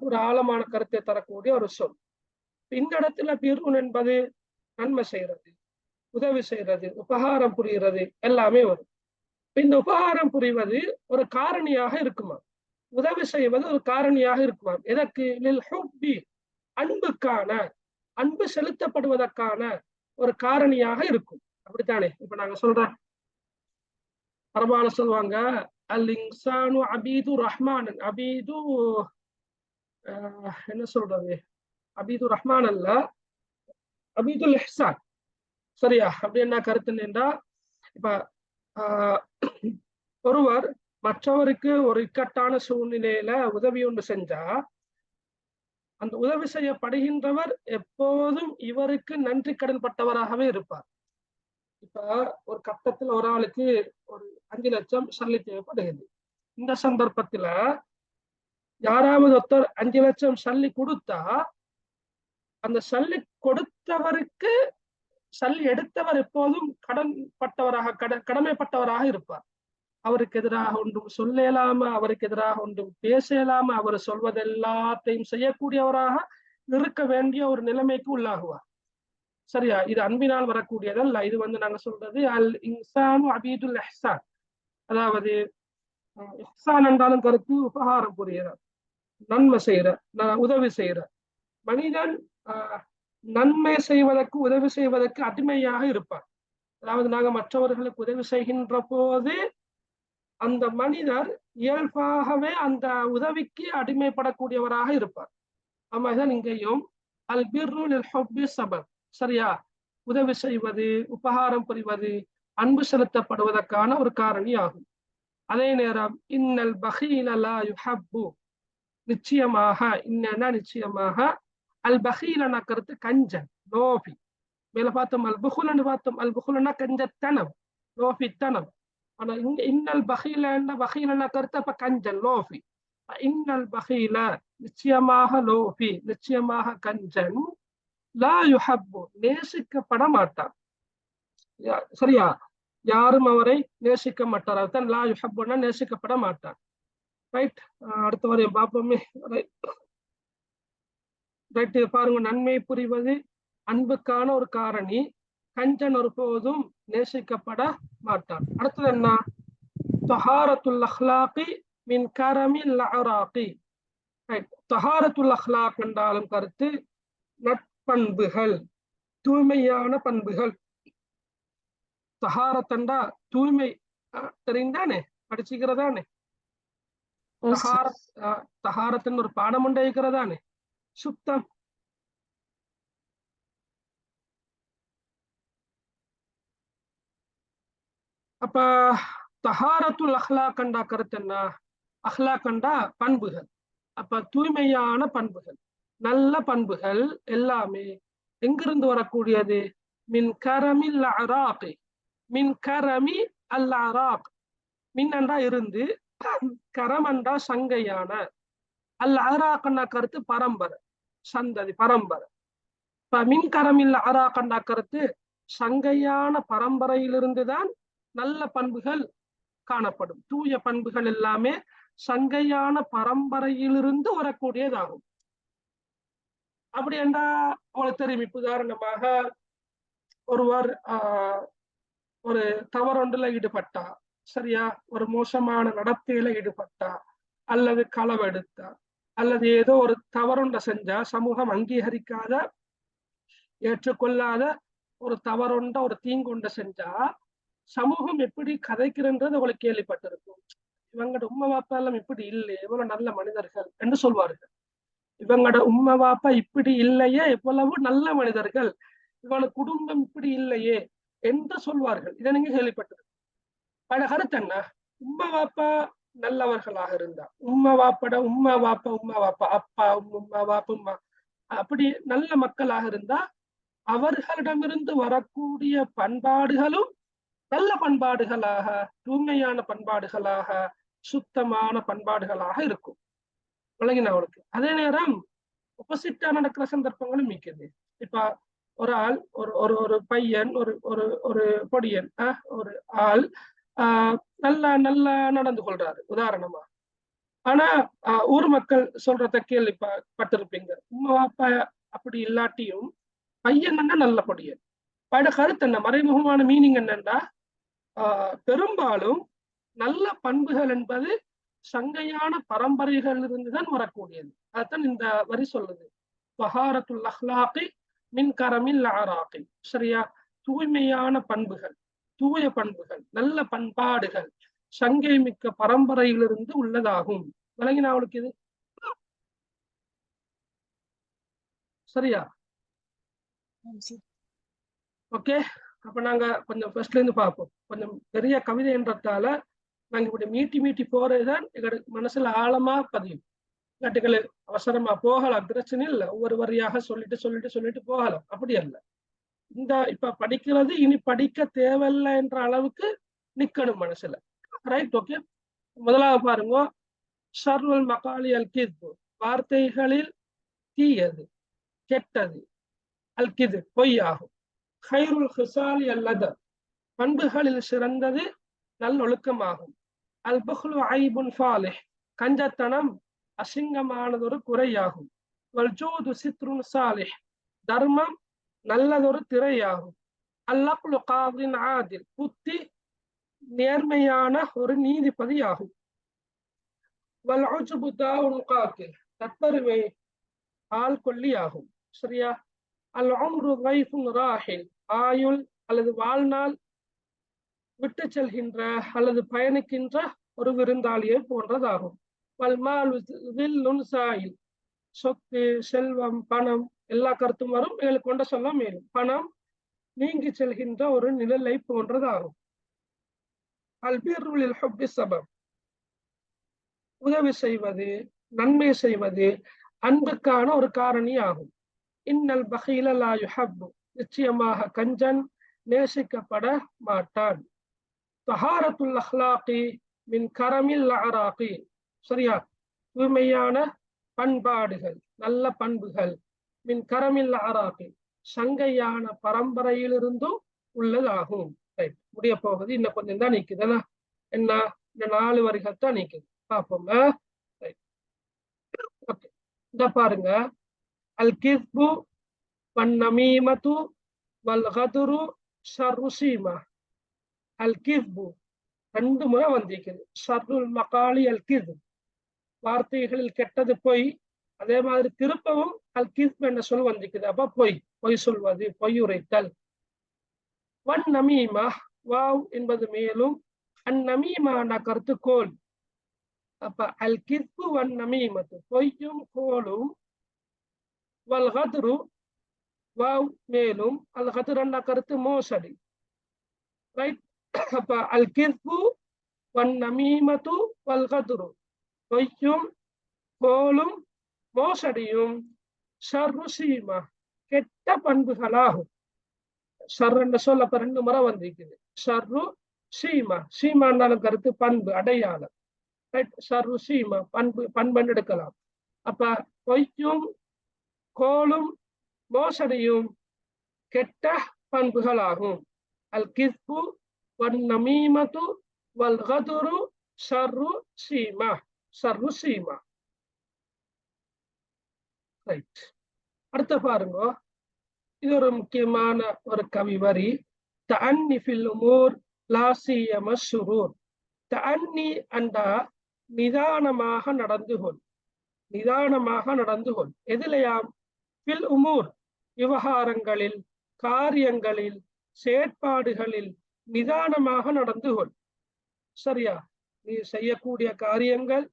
ஒரு ஆழமான கருத்தை தரக்கூடிய ஒரு சொல். இந்த இடத்துல பிர்ருன் என்பது நன்மை செய்யறது, உதவி செய்யறது, உபகாரம் புரிகிறது எல்லாமே வரும். இந்த உபகாரம் புரிவது ஒரு காரணியாக இருக்குமா, உதவி செய்வது ஒரு காரணியாக இருக்குமா? எதற்கு? லில் ஹுப்பி அன்புக்கான, அன்பு செலுத்தப்படுவதற்கான ஒரு காரணியாக இருக்கும். அப்படித்தானே? இப்ப நாங்க சொல்றோம், அரபால சொல்லுவாங்க அல் இன்சானு அபீது ரஹ்மான். அபீது என்ன சொல்றது, அபீது ரஹ்மான் அல்ல, அபீதுல் இஹ்சான். சரியா? அப்படி என்ன கருத்து என்றா, இப்ப ஒருவர் மற்றவருக்கு ஒரு இக்கட்டான சூழ்நிலையில உதவி ஒன்று செஞ்சா அந்த உதவி செய்யப்படுகின்றவர் எப்போதும் இவருக்கு நன்றி கடன் பட்டவராகவே இருப்பார். இப்ப ஒரு கட்டத்துல ஒரு ஆளுக்கு ஒரு 5 லட்சம் சல்லி தேவைப்படுகிறது. இந்த சந்தர்ப்பத்துல யாராவது ஒருத்தர் 5 லட்சம் சல்லி கொடுத்தா அந்த சல்லி கொடுத்தவருக்கு சல்லி எடுத்தவர் எப்போதும் கடன் பட்டவராக கடமைப்பட்டவராக இருப்பார். அவருக்கு எதிராக ஒன்றும் சொல்லலாம, அவருக்கு எதிராக ஒன்றும் பேசலாம, அவர் சொல்வதெல்லாத்தையும் செய்யக்கூடியவராக இருக்க வேண்டிய ஒரு நிலைமைக்கு உள்ளாகுவார். சரியா? இது அன்பினால் வரக்கூடியதல்ல. இது நாங்க சொல்றது அல் இன்சானு அபீதுல் இஹ்சான். அதாவது இஹ்சான் என்றாலும் கருத்து உபகாரம் புரிகிற, நன்மை செய்யற, உதவி செய்யற. மனிதன் நன்மை செய்வதற்கு உதவி செய்வதற்கு அடிமையாக இருப்பார். அதாவது நாங்க மற்றவர்களுக்கு உதவி செய்கின்ற போது அந்த மனிதர் இயல்பாகவே அந்த உதவிக்கு அடிமைப்படக்கூடியவராக இருப்பார். ஆமாதான் இங்கேயும் அல் பிர்ரு லில் ஹுப்பி சபப். சரியா? உதவி செய்வது, உபகாரம் புரிவது அன்பு செலுத்தப்படுவதற்கான ஒரு காரணி ஆகும். அதே நேரம் இன்னல் பகீல லா யுஹப்பு, நிச்சயமாக, இன்னன்னா நிச்சயமாக, அல் பகீலனா கருத்து கஞ்சன், லோபி. மேல பார்த்தோம் அல் புகுலன்னு பார்த்தோம். அல் புகுலன்னா கஞ்சத்தனம், லோபித்தனம். ஆனா இங்க இன்னல் பகீலன்னா பகீலனா கருத்து அப்ப கஞ்சன், லோபி. இன்னல் பகீல நிச்சயமாக, லோபி நிச்சயமாக கஞ்சன், லா யுஹப்பு நேசிக்கப்பட மாட்டார். சரியா? யாரும் அவரை நேசிக்க மாட்டார். அதுதான் லா யுஹப்புன்னா நேசிக்கப்பட மாட்டார். ரைட். அடுத்த வரையும் பார்ப்போமே. ரைட். பாருங்க, நன்மை புரிவது அன்புக்கான ஒரு காரணி. கஞ்சன் ஒருபோதும் நேசிக்கப்பட மாட்டான். அடுத்தது என்ன? தஹாரத்துல் அஹ்லாகி மின் கரமில் அராகி. தஹாரத்துல் அஹ்லாக் என்றாலும் கருத்து நட்பண்புகள், தூய்மையான பண்புகள். தஹாரத்தண்டா தூய்மை, தெரிந்தானே, படிச்சுக்கிறதானே. தஹாரத்தின் ஒரு பாடம் உண்டாகிறதானே, சுத்தம். அப்ப தஹாரத்துல் அஹ்லாக் கண்டா கருத்து என்ன? அஹ்லாக் கண்டா பண்புகள். அப்ப தூய்மையான பண்புகள், நல்ல பண்புகள் எல்லாமே எங்கிருந்து வரக்கூடியது? மின் கரமில் அராகி. மின் கரமி அல் அராக். மின் அண்டா இருந்து, கரம் அண்டா சங்கையான, அல் அராக்னா கருத்து பரம்பரை, சந்ததி, பரம்பரை. இப்ப மின் கரமில் அராக்னா கருத்து சங்கையான பரம்பரையிலிருந்துதான் நல்ல பண்புகள் காணப்படும். தூய பண்புகள் எல்லாமே சங்கையான பரம்பரையிலிருந்து வரக்கூடியதாகும். அப்படி என்றா அவளுக்கு தெரியும். இப்ப உதாரணமாக ஒருவர் ஒரு தவறொன்றுல ஈடுபட்டா, சரியா, ஒரு மோசமான நடத்தையில ஈடுபட்டா, அல்லது களவெடுத்தா, அல்லது ஏதோ ஒரு தவறொன்றை செஞ்சா, சமூகம் அங்கீகரிக்காத, ஏற்றுக்கொள்ளாத ஒரு தவறொண்ட, ஒரு தீங்கொண்ட செஞ்சா சமூகம் எப்படி கதைக்கிறன்றது அவளுக்கு கேள்விப்பட்டிருக்கும். இவங்களோட உம்மை வாப்பா எல்லாம் இப்படி இல்லை, எவ்வளவு நல்ல மனிதர்கள் என்று சொல்வார்கள். இவங்களோட உம்மை வாப்பா இப்படி இல்லையே, எவ்வளவு நல்ல மனிதர்கள், இவங்களோட குடும்பம் இப்படி இல்லையே என்று சொல்வார்கள். இதை நீங்க கேள்விப்பட்டிருக்க. பல கருத்து என்ன? உம்மை வாப்பா நல்லவர்களாக இருந்தா, உம்மை வாப்பட உம்மை வாப்பா அப்பா உம்மா வாப்பா உம்மா அப்படி நல்ல மக்களாக இருந்தா, அவர்களிடமிருந்து வரக்கூடிய பண்பாடுகளும் நல்ல பண்பாடுகளாக, தூய்மையான பண்பாடுகளாக, சுத்தமான பண்பாடுகளாக இருக்கும். விளங்கின அவளுக்கு. அதே நேரம் ஒப்போசிட்டா நடக்கிற சந்தர்ப்பங்களும் மிக்குது. இப்ப ஒரு ஆள், ஒரு ஒரு பையன், ஒரு ஒரு ஒரு பொடியன், ஒரு ஆள் நல்லா நல்லா நடந்து கொள்றாரு உதாரணமா. ஆனா ஊர் மக்கள் சொல்றத கேள்விப்பட்டிருப்பீங்க. உம்மா அப்பா அப்படி இல்லாட்டியும் பையன் என்ன நல்ல பொடியன். பட கருத்து என்ன, மறைமுகமான மீனிங் என்னன்னா, பெரும்பாலும் நல்ல பண்புகள் என்பது சங்கையான பரம்பரைகள் இருந்துதான் வரக்கூடியது. அதுதான் இந்த வரி சொல்லுது. தஹாரத்துல் அஹ்லாகி மின் கரமில் அராகி. சரியா? தூய்மையான பண்புகள், தூய பண்புகள், நல்ல பண்பாடுகள் சங்கை மிக்க பரம்பரையிலிருந்து உள்ளதாகும். விளங்கினா அவளுக்கு இது? சரியா? ஓகே. அப்ப நாங்க கொஞ்சம் ஃபர்ஸ்ட்ல இருந்து பார்ப்போம். கொஞ்சம் பெரிய கவிதை என்றதால நாங்க இப்படி மீட்டி மீட்டி போறதுதான் எங்களுக்கு மனசுல ஆழமா பதியும். இல்லாட்டுகளை அவசரமா போகலாம், பிரச்சனை இல்லை. ஒவ்வொரு வரியாக சொல்லிட்டு போகலாம். அப்படி அல்ல. இந்த இப்ப படிக்கிறது இனி படிக்க தேவையில்லை என்ற அளவுக்கு நிக்கணும் மனசுல. ரைட். ஓகே. முதலாவது பாருங்க, ஷர்ருல் மகாலி அல் கித்பு, வார்த்தைகளில் தீயது, கெட்டது, அல் கிது பொய்யாகும். ஹைருல் ஹிசாலி அல்லத, பண்புகளில் சிறந்தது நல்லொழுக்கமாகும். அல் புஹ்லு ஐபுன் ஃபாலிஹ், கஞ்சத்தனம் அசிங்கமானதொரு குறையாகும். வல் ஜூது சித்ருன் சாலிஹ், தர்மம் நல்லதொரு திரையாகும். அல்லக்லு காதின் ஆதில், புத்தி நேர்மையான ஒரு நீதிபதி ஆகும். வல் உஜ்பு தாஉன் காத்தில், தற்பெருமை ஆள் கொல்லி ஆகும். சரியா? அல் உம்ரு கைஃபுன் ராஹில், ஆயுள் அல்லது வாழ்நாள் விட்டு செல்கின்ற அல்லது பயணிக்கின்ற ஒரு விருந்தாளியை போன்றதாகும். வல்மால் வில்லுன் சாயில், சொத்து, செல்வம், பணம் எல்லா கருத்தும் வரும். மேல் கொண்ட சொல்ல மேலும் பணம் நீங்கி செல்கின்ற ஒரு நிழலை போன்றதாகும். அல்பிர்ருல் ஹுப்பி சபப், உதவி செய்வது, நன்மை செய்வது அன்புக்கான ஒரு காரணி ஆகும். இன்னல் பகீல லா யுஹப்பு, நிச்சயமாக கஞ்சன் நேசிக்கப்பட மாட்டான். தஹாரத்துல் அஹ்லாகி மின் கரமில் அராகி, சரியா, தூய்மையான பண்பாடுகள், நல்ல பண்புகள், மின் கரமில் அராகி, சங்கையான பரம்பரையிலிருந்தும் உள்ளதாகும். முடிய போகுது, இன்னும் கொஞ்சம் தான் நிக்குதுன்னா என்ன, இந்த 4 வரிகள் தான் நிக்குது. பார்ப்போம். இந்த பாருங்க, அல் கிஸ்பு வன் நமீமத்து வல் கதுரு ஷர்ரு சீமா. அல் கிஸ்பு 2 முறை வந்திருக்குது. ஷர்ருல் மகாலி அல் கிஸ்ப், வார்த்தைகளில் கெட்டது பொய். அதே மாதிரி திருப்பவும் அல் கிஸ்ப் என்ற சொல் வந்திருக்குது. அப்ப பொய் சொல்வது, பொய் உரைத்தல். வன் நமீமா, வாவ் என்பது மேலும், அந்நமீமான கருத்துக்கோள். அப்ப அல் கிஸ்பு வன் நமீமத்து, பொய்யும் கோலும், வல் கத்ரு வாவ் மேலும், அல் கத்ரு என்ற கருத்து மோசடி. ரைட். அப்ப அல் கிஸ்பு வன் நமீமத்து வல் கத்ரு, பொய்யும் கோலும் மோசடியும், ஷர்ரு சீமா, கெட்ட பண்புகளாகும். ஷர் என்ற சொல் அப்ப 2 முறை வந்திருக்குது. ஷர்ரு சீமா, சீமானாலும் கருத்து பண்பு, அடையாளம். ரைட். ஷர்ரு சீமா, பண்பு எடுக்கலாம். அப்ப பொய்யும் கோலும் மோசடியும் கெட்ட பண்புகளாகும். அல் கிஸ்பு வன் நமீமத்து வல் கதுரு ஷர்ரு சீமா, ஷர்ரு சீமா. ரைட். அடுத்த பாருங்க, இது ஒரு முக்கியமான ஒரு கவி வரி. தஅன்னி ஃபில் உமூர் லா சியம ஷுரூர். தஅன்னி அண்டா நிதானமாக நடந்து கொள், நிதானமாக நடந்து கொள். எதிலையாம்? ஃபில் உமூர், விவகாரங்களில், காரியங்களில், செயற்பாடுகளில் நிதானமாக நடந்து கொள். சரியா, நீ செய்யக்கூடிய காரியங்கள்,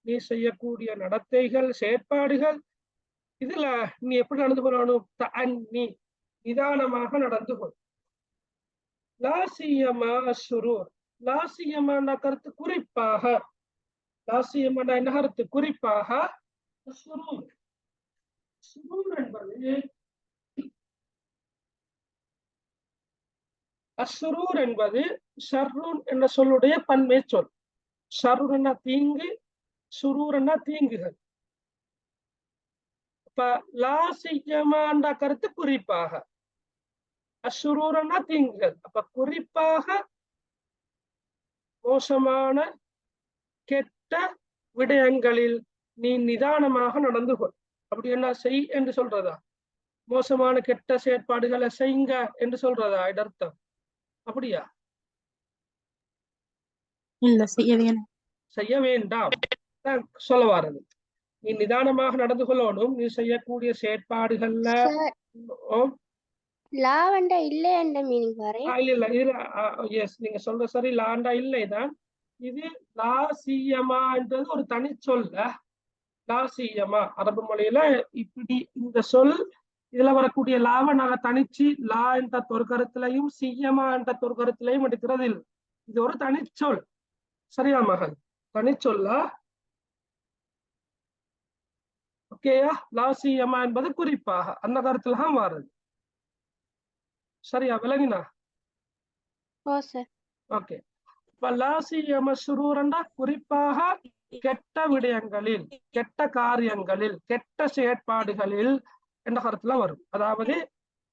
நீ செய்யக்கூடிய நடத்தைகள், செயற்பாடுகள், இதுல நீ எப்படி நடந்து கொள்ளணும்? தஅன்னி, நிதானமாக நடந்து கொள். லா சியமா அஷ்ஷுரூர், லா சியமான கருத்து குறிப்பாக, லா சியமான என்ன கருத்து? குறிப்பாக. அஷ்ஷுரூர், ஷுரூர் என்பது, அஷ்ஷுரூர் என்பது ஷர்ருன் என்ற சொல்லுடைய பன்மை சொல். ஷர்ருன்னா தீங்கு, சுரூர்னா தீங்குகள். இப்ப லா சியமான கருத்து குறிப்பாக, அஷ்ஷுரூர்னா தீங்குகள். அப்ப குறிப்பாக மோசமான கெட்ட விடயங்களில் நீ நிதானமாக நடந்து கொள். அப்படி என்ன செய் என்று சொல்றதா? மோசமான கெட்ட செயற்பாடுகளை செய்யுங்க என்று சொல்றதா அர்த்தம்? அப்படியா? இல்ல, செய்ய வேண்டாம் சொல்ல வாரது. நீ நிதானமாக நடந்து கொள்ளணும். நீ செய்யக்கூடிய செயற்பாடுகள்ல லாவண்டா இல்ல என்ற மீனிங் வரை. இல்ல இது எஸ், நீங்க சொல்ற சரி, லாண்டா இல்லைதான். இது லா சியமான்றது ஒரு தனி சொல்ல. லா சியமா அரபு மொழியில இப்படி இந்த சொல், இதுல வரக்கூடிய லாவை நாங்க தனிச்சு லா என்ற தொற்கருத்திலையும் சியமா என்ற தொற்கருத்திலையும் எடுக்கிறது இல்லை. இது ஒரு தனிச்சொல். சரியா மகள்? தனிச்சொல்ல. ஓகேயா? லா சியமா என்பது குறிப்பாக அந்த கருத்துல தான் வருது. சரியா, விளங்கினா? ஓகே. லா சியமா ஷுரூரண்டா குறிப்பாக கெட்ட விடயங்களில், கெட்ட காரியங்களில், கெட்ட செயற்பாடுகளில் என்ற கருத்துல வரும். அதாவது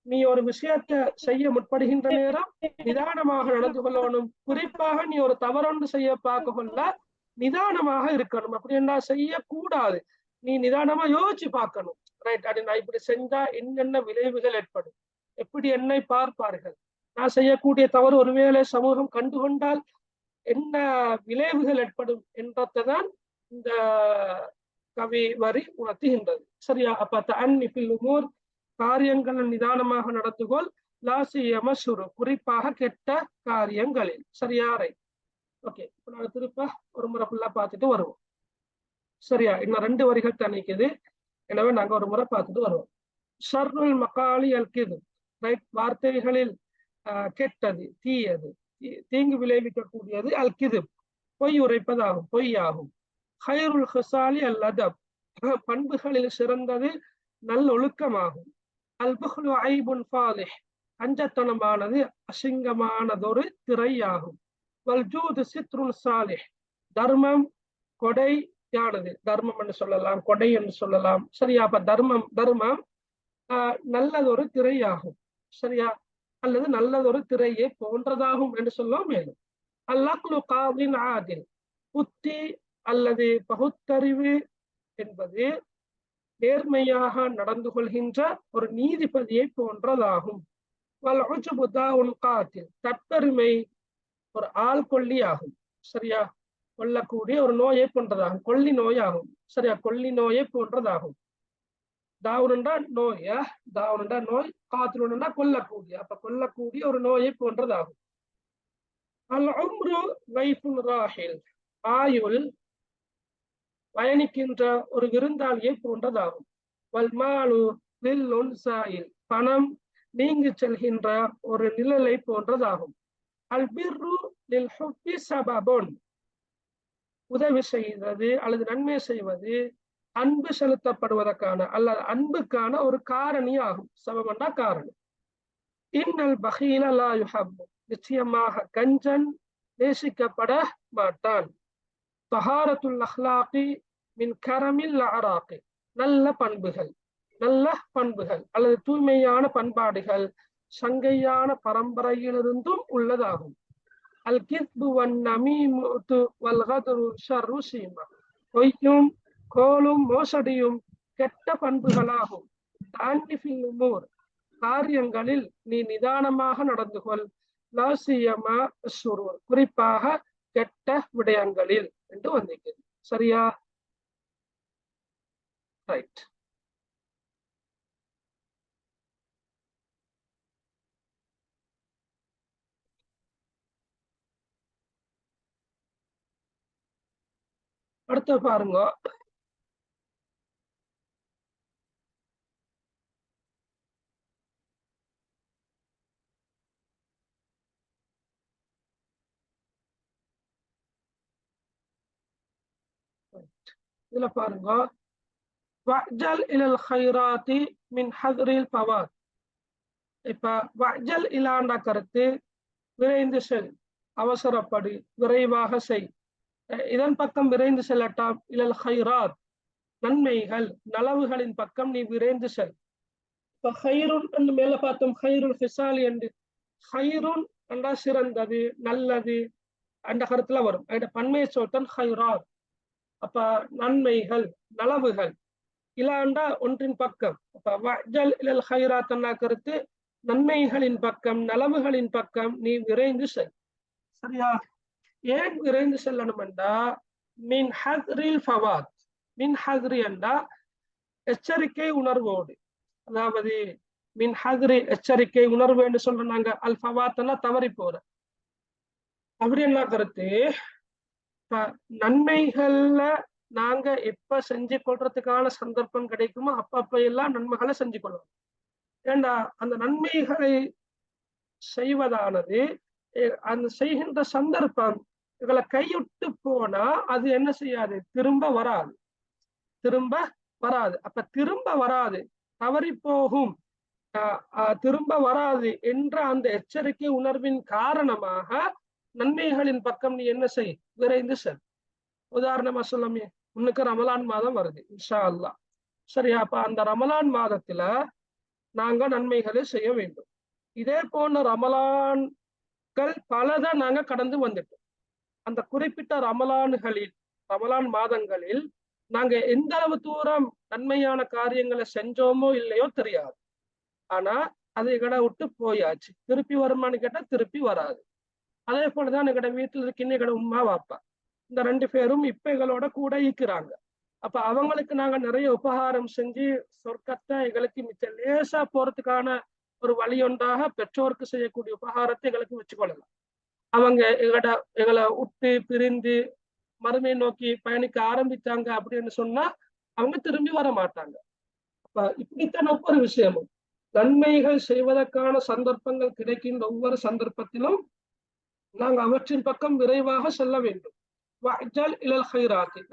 நீ ஒரு விஷயத்தை செய்ய முற்படுகின்ற நேரம் நிதானமாக நடந்து கொள்ளணும். குறிப்பாக நீ ஒரு தவறொன்று செய்ய பார்க்க கொள்ள நிதானமாக இருக்கணும். அப்படி என்ன செய்யக்கூடாது, நீ நிதானமா யோசிச்சு பார்க்கணும். ரைட், அது நான் இப்படி செஞ்சா என்னென்ன விளைவுகள் ஏற்படும், எப்படி என்னை பார்ப்பார்கள், நான் செய்யக்கூடிய தவறு ஒருவேளை சமூகம் கண்டுகொண்டால் என்ன விளைவுகள் ஏற்படும் என்றதான் இந்த கவி வரி உணர்த்துகின்றது. சரியா? அப்ப தஅன்னி ஃபில் உமூர், காரியங்கள் நிதானமாக நடத்துகொள், லா சியம ஷுரூர், குறிப்பாக கெட்ட காரியங்களில். சரியா? ரைட். ஓகே, இப்போ நாங்க திருப்ப ஒரு முறை ஃபுல்லா பார்த்துட்டு வருவோம். சரியா? இன்னும் 2 வரிகள் தான் நிக்குது. எனவே நாங்க ஒரு முறை பார்த்துட்டு வருவோம். ஷர்ருல் மகாலி அல் கிதுப், ரைட்? வார்த்தைகளில் கெட்டது, தீயது, தீங்கு விளைவிக்கக்கூடியது அல் கிதுப், பொய் உரைப்பதாகும், பொய்யாகும். ஹைருல் ஹிசாலி அல் அதப், பண்புகளில் சிறந்தது நல்லொழுக்கமாகும். அல் புஹ்லு ஐபுன் ஃபாலிஹ், அஞ்சத்தனமானது அசிங்கமானதொரு திரையாகும். வல் ஜூது சித்ருன் சாலிஹ், தர்மம் கொடையானது, தர்மம் என்று சொல்லலாம், கொடை என்று சொல்லலாம். சரியா? அப்ப தர்மம் நல்லதொரு திரையாகும். சரியா? அல்லது நல்லதொரு திரையை போன்றதாகும் என்று சொல்லுவோம். மேலும் அல்-அக்லு காதின் ஆதில், புத்தி அல்லது பகுத்தறிவு என்பது நேர்மையாக நடந்து கொள்கின்ற ஒரு நீதிபதியை போன்றதாகும். வல்-உஜ்பு தாஉன் காத்தில், தற்பெருமை ஒரு ஆள் கொல்லி ஆகும். சரியா? கொல்லக்கூடிய ஒரு நோயை போன்றதாகும், கொல்லி நோயாகும். சரியா? கொல்லி நோயை போன்றதாகும். தாவுனுண்டா நோய், தாவுனுண்டா நோய், காத்துலுண்டா கொல்லக்கூடிய, அப்ப கொல்லக்கூடிய ஒரு நோயை போன்றதாகும். அல் உம்ரு வைஃபுன் ராஹில், ஆயுள் பயணிக்கின்ற ஒரு விருந்தாளியை போன்றதாகும். வல் மாலு லில்லுன் சாயில், பணம் நீங்கி செல்கின்ற ஒரு நிழலை போன்றதாகும். அல் பிர்ரு லில் ஹுப்பி சபபுன், உதவி செய்வது அல்லது நன்மை செய்வது அன்பு செலுத்தப்படுவதற்கான அல்லது அன்புக்கான ஒரு காரணி ஆகும். சபபண்டா காரணம். இன்னல் பகீல லா யுஹப்பு, நிச்சயமாக கஞ்சன் நேசிக்கப்பட மாட்டான். தஹாரத்துல் அஹ்லாகி மின் கரமில் அராகி, நல்ல பண்புகள் அல்லது தூய்மையான பண்பாடுகள் சங்கையான பரம்பரையிலிருந்தும் உள்ளதாகும். அல் கித்பு வன் நமீமுத்து வல் கத்ரு ஷர்ரு சீமா, பொய்யும் கோலும் மோசடியும் கெட்ட பண்புகளாகும். தான்னிஃபில் உமூர், காரியங்களில் நீ நிதானமாக நடந்து கொள். லா சியமா ஷுரூர், குறிப்பாக கெட்ட விடயங்களில் என்று வந்திருக்கிறது. சரியா? ரைட். அடுத்து பாருங்க. இதுல பாருங்க, வஅஜல் இலல் கைராத்தி மின் ஹத்ரில் ஃபவாத். இப்ப வஅஜல் இலாண்ட கருத்து விரைந்து செல், அவசரப்படு, விரைவாக செய். இதன் பக்கம் விரைந்து செல்லட்டாம். இலல் ஹைராத், நன்மைகள் நலவுகளின் பக்கம் நீ விரைந்து செல். இப்ப ஹைருன் என்று மேல பார்த்தோம், ஹைருல் ஹிசாலி என்று. ஹைருன் என்றா சிறந்தது, நல்லது அந்த கருத்துல வரும். பன்மை சொல்தான் ஹைராத். அப்ப நன்மைகள் நலவுகள், இலாண்டா ஒன்றின் பக்கம். அப்ப வஅஜல் இலல் ஹைராத் என்ற கருத்து நன்மைகளின் பக்கம் நலவுகளின் பக்கம் நீ விரைந்து செல். சரியா? ஏன் விரைந்து செல்லணும் என்றா மின் ஹத்ரில் ஃபவாத், மின் ஹத்ரி என்றா எச்சரிக்கை உணர்வோடு, அதாவது மின் ஹத்ரி எச்சரிக்கை உணர்வு என்று சொல்றாங்க. அல் ஃபவாத்னா தவறி போற. அப்படி என்ன கருத்து? நன்மைகள்ல நாங்க எப்ப செஞ்சு கொள்றதுக்கான சந்தர்ப்பம் கிடைக்குமோ அப்பப்ப எல்லாம் நன்மைகளை செஞ்சு கொள்ளணும். ஏண்டா அந்த நன்மைகளை செய்வதானது அந்த செய்கின்ற சந்தர்ப்பம் இவங்களை கைவிட்டு போனா அது என்ன செய்யாது, திரும்ப வராது. அப்ப திரும்ப வராது, தவறி போகும், திரும்ப வராது என்ற அந்த எச்சரிக்கை உணர்வின் காரணமாக நன்மைகளின் பக்கம் நீ என்ன செய், விரைந்து செல். உதாரணமா சொல்லாமே, உனக்கு ரமலான் மாதம் வருது இன்ஷா அல்லாஹ். சரியா? அப்ப அந்த ரமலான் மாதத்துல நாங்க நன்மைகளை செய்ய வேண்டும். இதே போன்ற ரமலான்கள் பலதை நாங்க கடந்து வந்துட்டோம். அந்த குறிப்பிட்ட ரமலான் மாதங்களில் நாங்க எந்த அளவு தூரம் நன்மையான காரியங்களை செஞ்சோமோ இல்லையோ தெரியாது. ஆனா அது எங்கட விட்டு போயாச்சு. திருப்பி வருமானு கேட்டா திருப்பி வராது. அதே போலதான் எங்கட வீட்டுல இருக்கின்ற எங்கட உம்மா வாப்பா, இந்த 2 பேரும் இப்ப எங்களோட கூட இருக்கிறாங்க. அப்ப அவங்களுக்கு நாங்க நிறைய உபகாரம் செஞ்சு சொர்க்கத்தை எங்களுக்கு மிச்ச லேசா போறதுக்கான ஒரு வழி ஒன்றாக பெற்றோருக்கு செய்யக்கூடிய உபகாரத்தை எங்களுக்கு வச்சுக்கொள்ளலாம். அவங்க எங்களை விட்டு பிரிந்து மறுமையை நோக்கி பயணிக்க ஆரம்பிச்சாங்க அப்படின்னு சொன்னா அவங்க திரும்பி வர மாட்டாங்க. அப்ப இப்படித்தான் ஒவ்வொரு விஷயமும் நன்மைகள் செய்வதற்கான சந்தர்ப்பங்கள் கிடைக்கின்ற ஒவ்வொரு சந்தர்ப்பத்திலும் நாங்க அவற்றின் பக்கம் விரைவாக செல்ல வேண்டும்.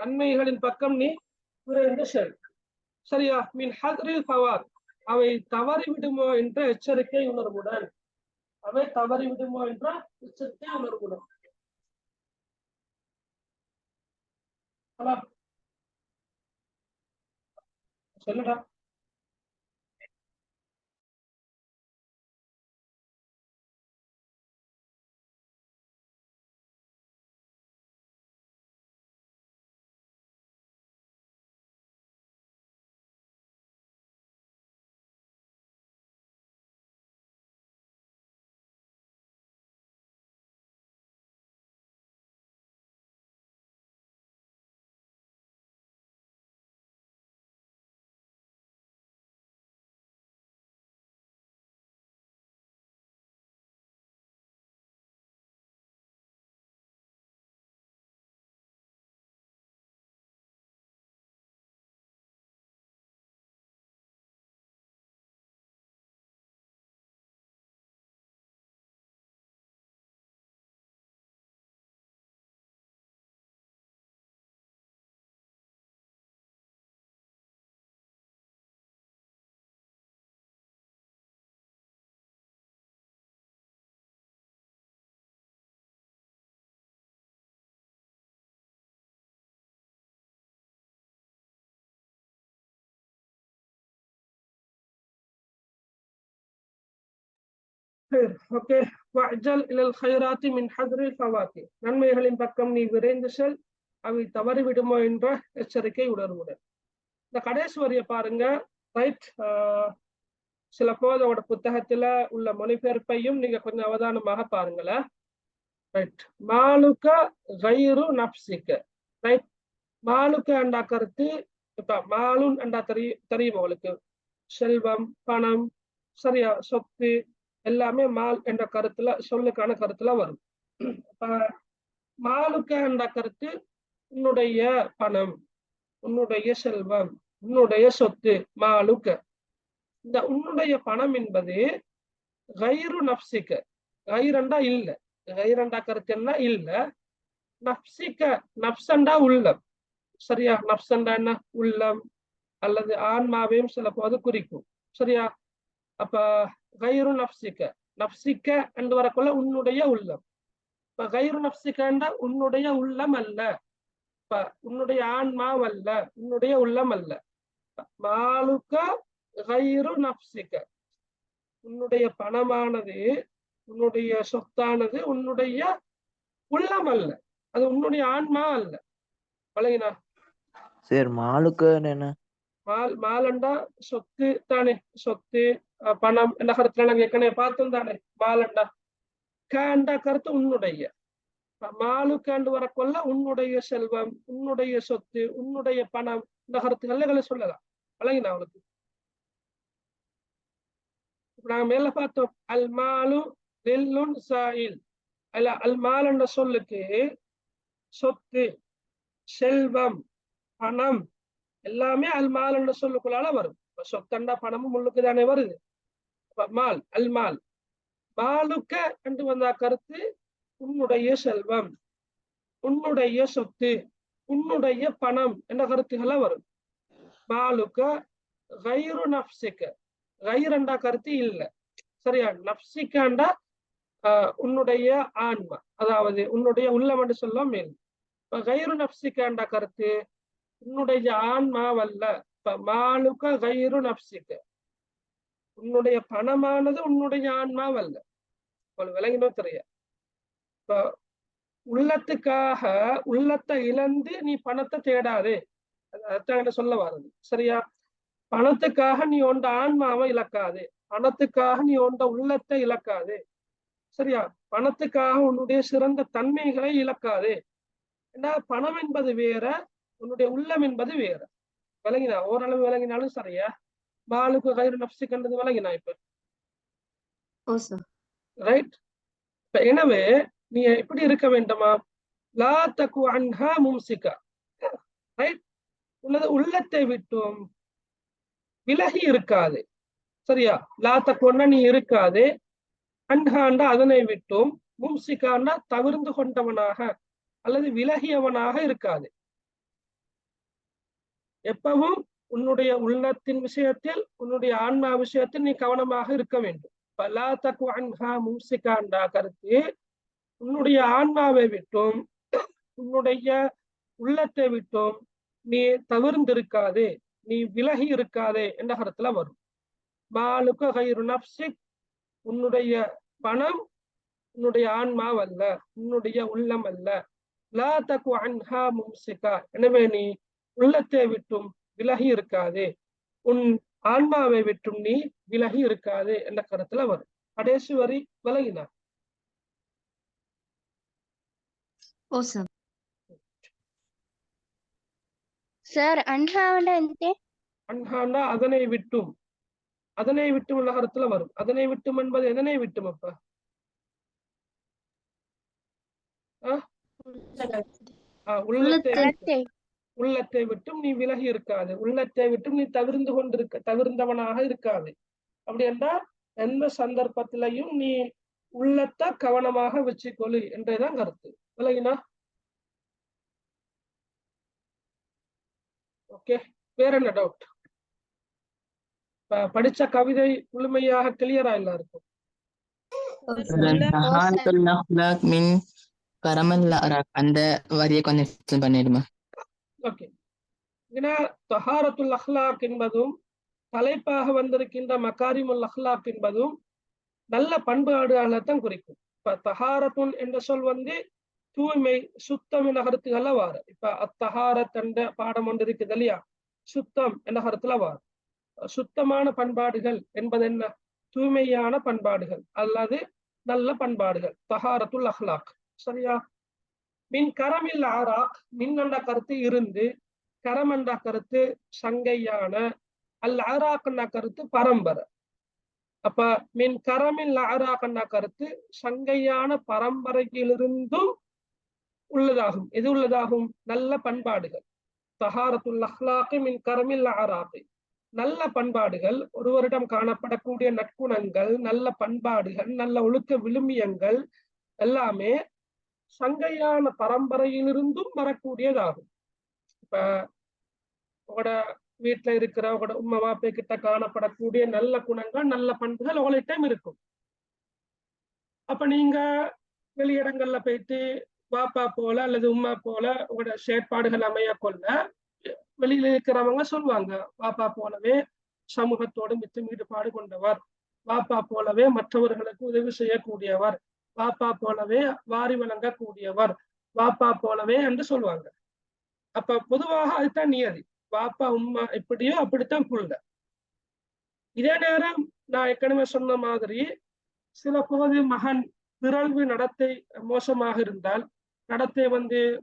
நன்மைகளின் பக்கம் நீ விரைந்து செல். சரியா? மின் ஹத்ரில் ஃபவாத், அவை தவறிவிடுமோ என்ற எச்சரிக்கை உணர்வுடன், அவை தவறிவிடுமோ என்ற எச்சரிக்கை உணர்வுடன். சொல்லுடா. நன்மைகளின் பக்கம் நீ விரைந்து செல், அவை தவறிவிடுமோ என்ற எச்சரிக்கை உணர்வுடன். இந்த கடைசி வரிய பாருங்க. ரைட், சில போதோட புத்தகத்துல உள்ள மொழிபெயர்ப்பையும் நீங்க கொஞ்சம் அவதானமாக பாருங்களேன். ரைட், மாலுக்க கைரு நப்சிக்க. ரைட், மாலுக்க என்ற கருத்து இப்ப மாலுன் என்றா தெரியும் உங்களுக்கு, செல்வம், பணம், சரியா, சொத்து எல்லாமே மால் என்ற கருத்துல சொல்லுக்கான கருத்துல வரும். மாலுக்க என்ற கருத்து உன்னுடைய பணம், உன்னுடைய செல்வம், உன்னுடைய சொத்து. மாலுக்க, இந்த உன்னுடைய பணம் என்பது கைரு நப்சிக்க. கைரண்டா இல்ல, கைரண்டா கருத்து என்ன இல்ல. நப்சிக்க, நப்சண்டா உள்ளம். சரியா? நப்சண்டா என்ன? உள்ளம் அல்லது ஆன்மாவையும் சில போது குறிக்கும். சரியா? அப்ப கைரு நப்சிக்க, நப்சிக்க என்று வரக்குள்ள உன்னுடைய உள்ளம். இப்ப கைரு நப்சிக்கண்டா உன்னுடைய உள்ளம் அல்ல, இப்ப உன்னுடைய ஆன்மாவல்ல, உன்னுடைய உள்ளம் அல்ல. மாலுக்க கைரு நப்சிக்க, உன்னுடைய பணமானது, உன்னுடைய சொத்தானது உன்னுடைய உள்ளம் அல்ல, அது உன்னுடைய ஆன்மா அல்ல. பழகினா சரி, மாலுக்கு என்ன? மாலண்டா சொத்து தானே, சொத்து, பணம் என்ற கருத்துல நாங்க ஏற்கனவே பார்த்தோம் தானே. மாலண்டா கேண்டா கருத்து உன்னுடைய. மாலுக்காண்டு வரக்கொள்ள உன்னுடைய செல்வம், உன்னுடைய சொத்து, உன்னுடைய பணம் இந்த கருத்துக்களை சொல்லலாம். பழகினா அவளுக்கு. நாங்க மேல பார்த்தோம் அல் மாலு லில்லுன் சாயில். அல்ல, அல் மால் என்ற சொல்லுக்கு சொத்து, செல்வம், பணம் எல்லாமே அல் மால் என்ற சொல்லுக்குள்ளால வரும். சொத்தண்டா பணமும் முள்ளுக்கு தானே வருது. மால், அல் மால். மாலுக்க என்று வந்த கருத்து உன்னுடைய செல்வம், உன்னுடைய சொத்து, உன்னுடைய பணம் என்ற கருத்துக்களை வரும். மாலுக்க கைரு நப்சிக்க, கைரண்டா கருத்து இல்ல. சரியா? நப்சிக்காண்டா உன்னுடைய ஆன்மா, அதாவது உன்னுடைய உள்ளம் என்று சொல்ல மேல். கைரு நப்சிக்காண்டா கருத்து உன்னுடைய ஆன்மாவல்ல. இப்ப மாலுக்க கைரு நப்சிக்க, உன்னுடைய பணமானது உன்னுடைய ஆன்மாவல்ல. விளங்கினோ தெரிய. இப்ப உள்ளத்துக்காக உள்ளத்தை இழந்து நீ பணத்தை தேடாதே, அதான் சொல்ல வர்றது. சரியா? பணத்துக்காக நீ உண்ட ஆன்மாவை இழக்காது, பணத்துக்காக நீ உண்ட உள்ளத்தை இழக்காது. சரியா? பணத்துக்காக உன்னுடைய சிறந்த தன்மைகளை இழக்காது. ஏன்னா பணம் என்பது வேற, உன்னுடைய உள்ளம் என்பது வேற. விளங்கினா? ஓரளவு விளங்கினாலும் சரியா? மாலுக்கு கைரு நப்சி கண்டது விளங்கினா இப்ப? ரைட். எனவே நீ எப்படி இருக்க வேண்டுமா? லா தகு அன்ஹா மும்சிகா, ரைட்? உனது உள்ளத்தை விட்டும் விலகி இருக்காது. சரியா? லா தக்குன்னா நீ இருக்காது, அன்ஹாண்டா அதனை விட்டும், மும்சிகாண்டா தவிர்ந்து கொண்டவனாக அல்லது விலகியவனாக இருக்காது. எப்பவும் உன்னுடைய உள்ளத்தின் விஷயத்தில், உன்னுடைய ஆன்மா விஷயத்தில் நீ கவனமாக இருக்க வேண்டும். லா தகு அன்ஹா மும்சிகாண்டா கருத்து உன்னுடைய ஆன்மாவை விட்டும் உன்னுடைய உள்ளத்தை விட்டும் நீ தவிர்ந்திருக்காதே, நீ விலகி இருக்காதே என்ற கருத்துல வரும். மாலுக கைரு நப்சிக், உன்னுடைய பணம் உன்னுடைய ஆன்மாவல்ல, உன்னுடைய உள்ளம் அல்ல. லா தகு அன்ஹா மும்சிகா, எனவே நீ உள்ளத்தை விட்டும் விலகி இருக்காதே, உன் ஆன்மாவை விட்டும் நீ விலகி இருக்காதே என்ற கருத்துல வரும். கடைசி வரி விலகினா? ஓ சார். சார் அன்ஹாவண்டா எந்த அன்ஹாண்டா அதனை விட்டும், அதனை விட்டும் உள்ள கருத்துல வரும். அதனை விட்டும் என்பது எதனை விட்டும் அப்ப? உள்ளத்தை விட்டும் நீ விலகி இருக்காது, உள்ளத்தை விட்டும் நீ தவிர்ந்தவனாக இருக்காது. அப்படி என்றால் எந்த சந்தர்ப்பத்திலையும் நீ உள்ளத்தை கவனமாக வச்சுக்கொள்ளு என்றுதான் கருத்து. விலகினா? ஓகே, வேற என்ன டவுட்? படிச்ச கவிதை முழுமையாக கிளியரா எல்லாருக்கும்? அந்த வரியை கொஞ்சம் எக்ஸ்பிளைன் பண்ணிடுமா? ஓகே, ஏன்னா தஹாரத்துல் அஹ்லாக் என்பதும் தலைப்பாக வந்திருக்கின்ற மகாரிமுல் அஹ்லாக் என்பதும் நல்ல பண்பாடுகளைத்தான் குறிக்கும். இப்ப தஹாரத்துன் என்ற சொல் தூய்மை, சுத்தம் என்ற கருத்துக்கள்ல வார. இப்ப அத்தஹாரத் என்ற பாடம் ஒன்று இருக்குது இல்லையா, சுத்தம் என்ற கருத்துல வார. சுத்தமான பண்பாடுகள் என்பது என்ன? தூய்மையான பண்பாடுகள் அல்லது நல்ல பண்பாடுகள், தஹாரத்துல் அஹ்லாக். சரியா? மின் கரமில் ஆராக், மின் என்ற கருத்து இருந்து, கரம் என்ற கருத்து சங்கையான, அல் ஆராக் என்ற கருத்து பரம்பரை. அப்ப மின் கரமில் ஆராக் என்ற கருத்து சங்கையான பரம்பரையிலிருந்தும் உள்ளதாகும். எது உள்ளதாகும்? நல்ல பண்பாடுகள். தஹாரத்துல் அஹ்லாக் மின் கரமில் ஆராக், நல்ல பண்பாடுகள், ஒருவரிடம் காணப்படக்கூடிய நற்குணங்கள், நல்ல பண்பாடுகள், நல்ல ஒழுக்க விழுமியங்கள் எல்லாமே சங்கையான பரம்பரையிலிருந்தும் வரக்கூடியதாகும். இப்ப உங்களோட வீட்டுல இருக்கிற உங்களோட உம்மா வாப்பை கிட்ட காணப்படக்கூடிய நல்ல குணங்கள், நல்ல பண்புகள் உங்கள்கிட்ட இருக்கும். அப்ப நீங்க வெளியிடங்கள்ல போயிட்டு வாப்பா போல அல்லது உம்மா போல உங்களோட செயற்பாடுகள் அமைய கொள்ள வெளியில இருக்கிறவங்க சொல்லுவாங்க, வாப்பா போலவே சமூகத்தோடு மிச்சம் ஈடுபாடு கொண்டவர், வாப்பா போலவே மற்றவர்களுக்கு உதவி செய்யக்கூடியவர், வாப்பா போலவே வாரி வழங்கக்கூடியவர், வாப்பா போலவே என்று சொல்லுவாங்க. அப்ப பொதுவாக அதுதான் நியதி. வாப்பா உம்மா எப்படியோ அப்படித்தான் புள்ள. இதே நேரம் நான் ஏற்கனவே சொன்ன மாதிரி சில போது மகன் பிறழ்வு நடத்தை மோசமாக இருந்தால், நடத்தை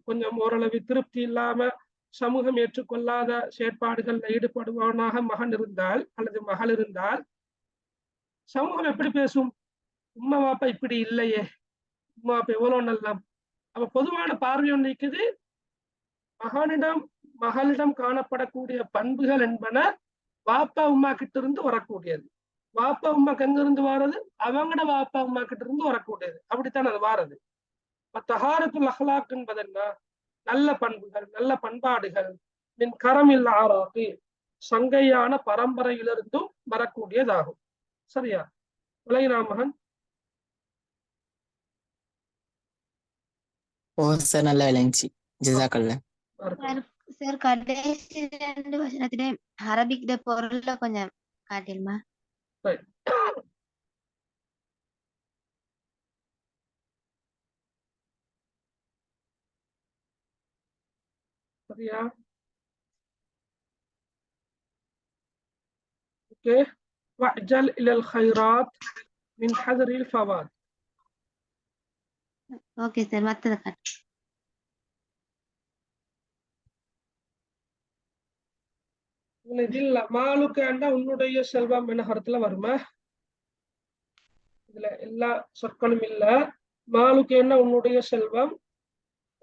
கொஞ்சம் ஓரளவு திருப்தி இல்லாம சமூகம் ஏற்றுக்கொள்ளாத செயற்பாடுகள்ல ஈடுபடுபவனாக மகன் இருந்தால் அல்லது மகள் இருந்தால், சமூகம் எப்படி பேசும்? உம்மா வாப்பா இப்படி இல்லையே, உம்மா வாப்பா எவ்வளவு நல்லா. அப்ப பொதுவான பார்வை ஒன்று இருக்குது, மகனிடம் மகளிடம் காணப்படக்கூடிய பண்புகள் என்பன வாப்பா உம்மா கிட்ட இருந்து வரக்கூடியது. வாப்பா உம்மாக்கு எங்க இருந்து வாரது? அவங்கட வாப்பா உம்மா கிட்ட இருந்து வரக்கூடியது. அப்படித்தான் அது வாரது. தஹாரத்துல் அஹ்லாக் என்பது என்ன? நல்ல பண்புகள், நல்ல பண்பாடுகள், மின் கரமில் ஆராக்கு, சங்கையான பரம்பரையிலிருந்தும் வரக்கூடியதாகும். சரியா? விளையினா மகன்? ஓ சார், நல்லா விளைஞ்சி. ஜஸாக்கல்லாஹ். சார் கடைசி 2 வசனத்திலே அரபிக்ட பொருள்ல கொஞ்சம் காட்டிடுமா? சரியா? ஓகே. வஅஜல் இலல் கைராத் மின் ஹதரில் ஃபவாத். ஓகே சார், மத்தத காட்டு. இதுல மாலுக்கண்டா உன்னுடைய செல்வம் என்ன கருத்துல வருமா? இதுல எல்லா சொற்களும் இல்ல. மாலுக்கு என்ன உன்னுடைய செல்வம்,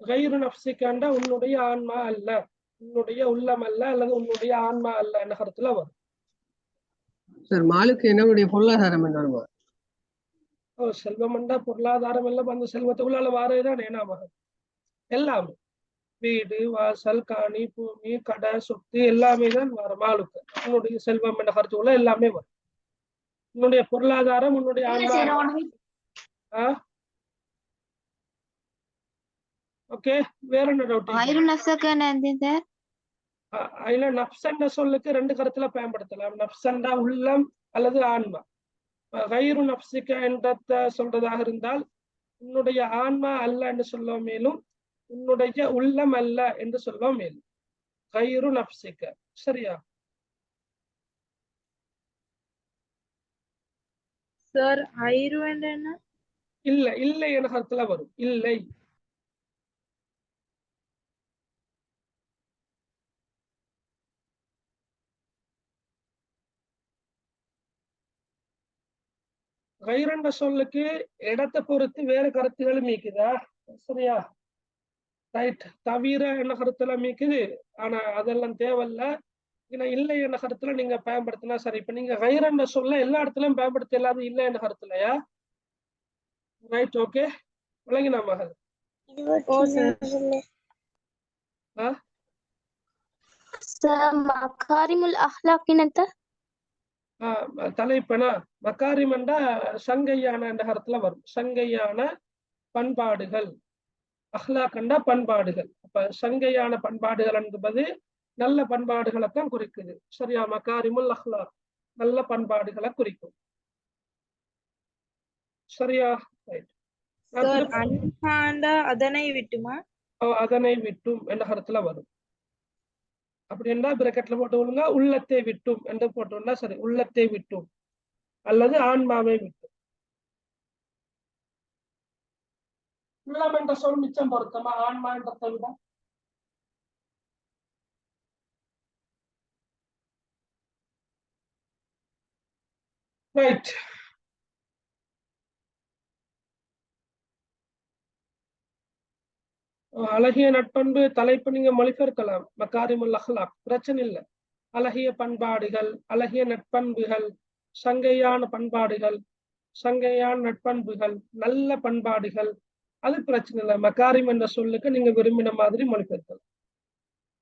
கைரு நப்சிக்காண்டா உன்னுடைய ஆன்மா அல்ல, உன்னுடைய உள்ளம் அல்ல, அல்லது உன்னுடைய ஆன்மா அல்ல என்ற கருத்துல வரும். சார் மாலுக்கு என்னுடைய பொருளாதாரம் என்ன? செல்வம் என்றா பொருளாதாரம் எல்லாம் அந்த செல்வத்துக்குள்ளால வாரதுதான் ஏனாமகம். எல்லாமே வீடு வாசல் காணி பூமி கடை சொத்து எல்லாமே தான் வரும் மாலுக்கு. உன்னுடைய செல்வம் என்ற கருத்துக்குள்ள எல்லாமே வரும். உன்னுடைய பொருளாதாரம் உன்னுடைய ஆன்மா. ஓகே, வேற என்ன டவுட்? அதுல நப்ஸ் என்ற சொல்லுக்கு 2 கருத்துல பயன்படுத்தலாம். நப்சண்டா உள்ளம் அல்லது ஆன்மா. கைரு நப்சிக்க என்ற சொல்றதாக இருந்தால் உன்னுடைய ஆன்மா அல்ல என்று சொல்லுவோம், மேலும் உன்னுடைய உள்ளம் அல்ல என்று சொல்லுவோம் மேலும். கைரு நப்சிக்க. சரியா சார்? ஐரு என்ன? இல்ல இல்லை என்ற கருத்துல வரும். இல்லை. கைரண்ட சொல்லுக்கு இடத்தை பொறுத்து வேற கருத்துகளும் மீக்குதா? சரியா, ரைட். தவிர என்ன கருத்துல மீக்குது, ஆனா அதெல்லாம் தேவையில்ல. ஏன்னா இல்லை என்ற கருத்துல நீங்க பயன்படுத்தினா சரி. இப்ப நீங்க கைரண்ட சொல்ல எல்லா இடத்துலயும் பயன்படுத்த இல்லாத இல்லை என்ற கருத்துலயா? ரைட், ஓகே, விளங்கினா மகள்? மகாரிமுல் அஹ்லாக் என்னத்த? தலைப்பனா மக்காரிமண்டா சங்கையான என்ற கருத்துல வரும். சங்கையான பண்பாடுகள். அஹ்லாக்கண்டா பண்பாடுகள். அப்ப சங்கையான பண்பாடுகள் என்பது நல்ல பண்பாடுகளைத்தான் குறிக்குது. சரியா, மக்காரிமுல் அஹ்லாக் நல்ல பண்பாடுகளை குறிக்கும். சரியா, அதனை விட்டுமா? அதனை விட்டும் என்ற கருத்துல வரும். அப்படி என்ன பிரக்கெட்ல போட்டு விடுங்க, உள்ளத்தை விட்டும் என்று போட்டோம்னா சரி. உள்ளத்தை விட்டும் அல்லது ஆன்மாவை விட்டும். உள்ளம் என்ற சொல் மிச்சம் பொருத்தமா ஆன்மா என்றதை விட? ரைட். அழகிய நட்பண்பு தலைப்பு நீங்க மொழிபெயர்க்கலாம். மக்காரிமுல் அஹ்லாக், பிரச்சனை இல்லை. அழகிய பண்பாடுகள், அழகிய நட்பண்புகள், சங்கையான பண்பாடுகள், சங்கையான நட்பண்புகள், நல்ல பண்பாடுகள், அது பிரச்சனை இல்லை. மக்காரிம் என்ற சொல்லுக்கு நீங்க விரும்பின மாதிரி மொழிபெயர்க்கலாம்.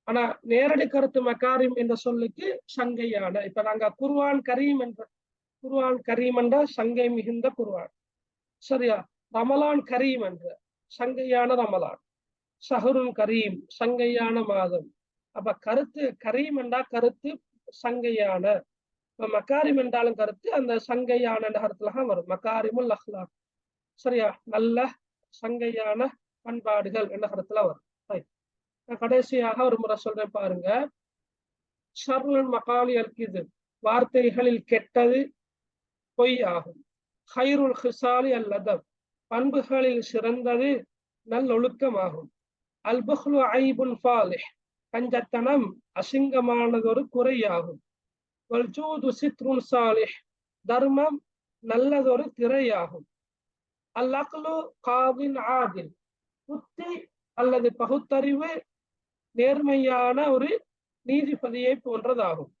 ஆனா நேரடி கருத்து மக்காரிம் என்ற சொல்லுக்கு சங்கையான. இப்ப நாங்க குர்ஆன் கரீம் என்ற சங்கை மிகுந்த குர்ஆன். சரியா, ரமலான் கரீம் என்ற சங்கையான ரமலான், ஷஹருன் கரீம் சங்கையான மாதம். அப்ப கருத்து கரீம் என்றா கருத்து சங்கையான, மக்காரிம் என்றாலும் கருத்து அந்த சங்கையான கருத்துலதான் வரும். மக்காரிமுல் அஹ்லாக். சரியா, நல்ல சங்கையான பண்பாடுகள் என்ற கருத்துல வரும். கடைசியாக ஒரு முறை சொல்றேன் பாருங்க. ஷர்ருல் மகாலி அல்கிது, வார்த்தைகளில் கெட்டது பொய் ஆகும். ஹைருல் ஹிசாலி அல்லதப், பண்புகளில் சிறந்தது நல்லொழுக்கமாகும். அல் புஹ்லு ஐபுன் ஃபாலிஹ், கஞ்சத்தனம் அசிங்கமானதொரு குறையாகும். வல் ஜூது சித்ருன் சாலிஹ், தர்மம் நல்லதொரு திரையாகும். அல் அக்லு காதின் ஆதில், புத்தி அல்லது பகுத்தறிவு நேர்மையான ஒரு நீதிபதியை போன்றதாகும்.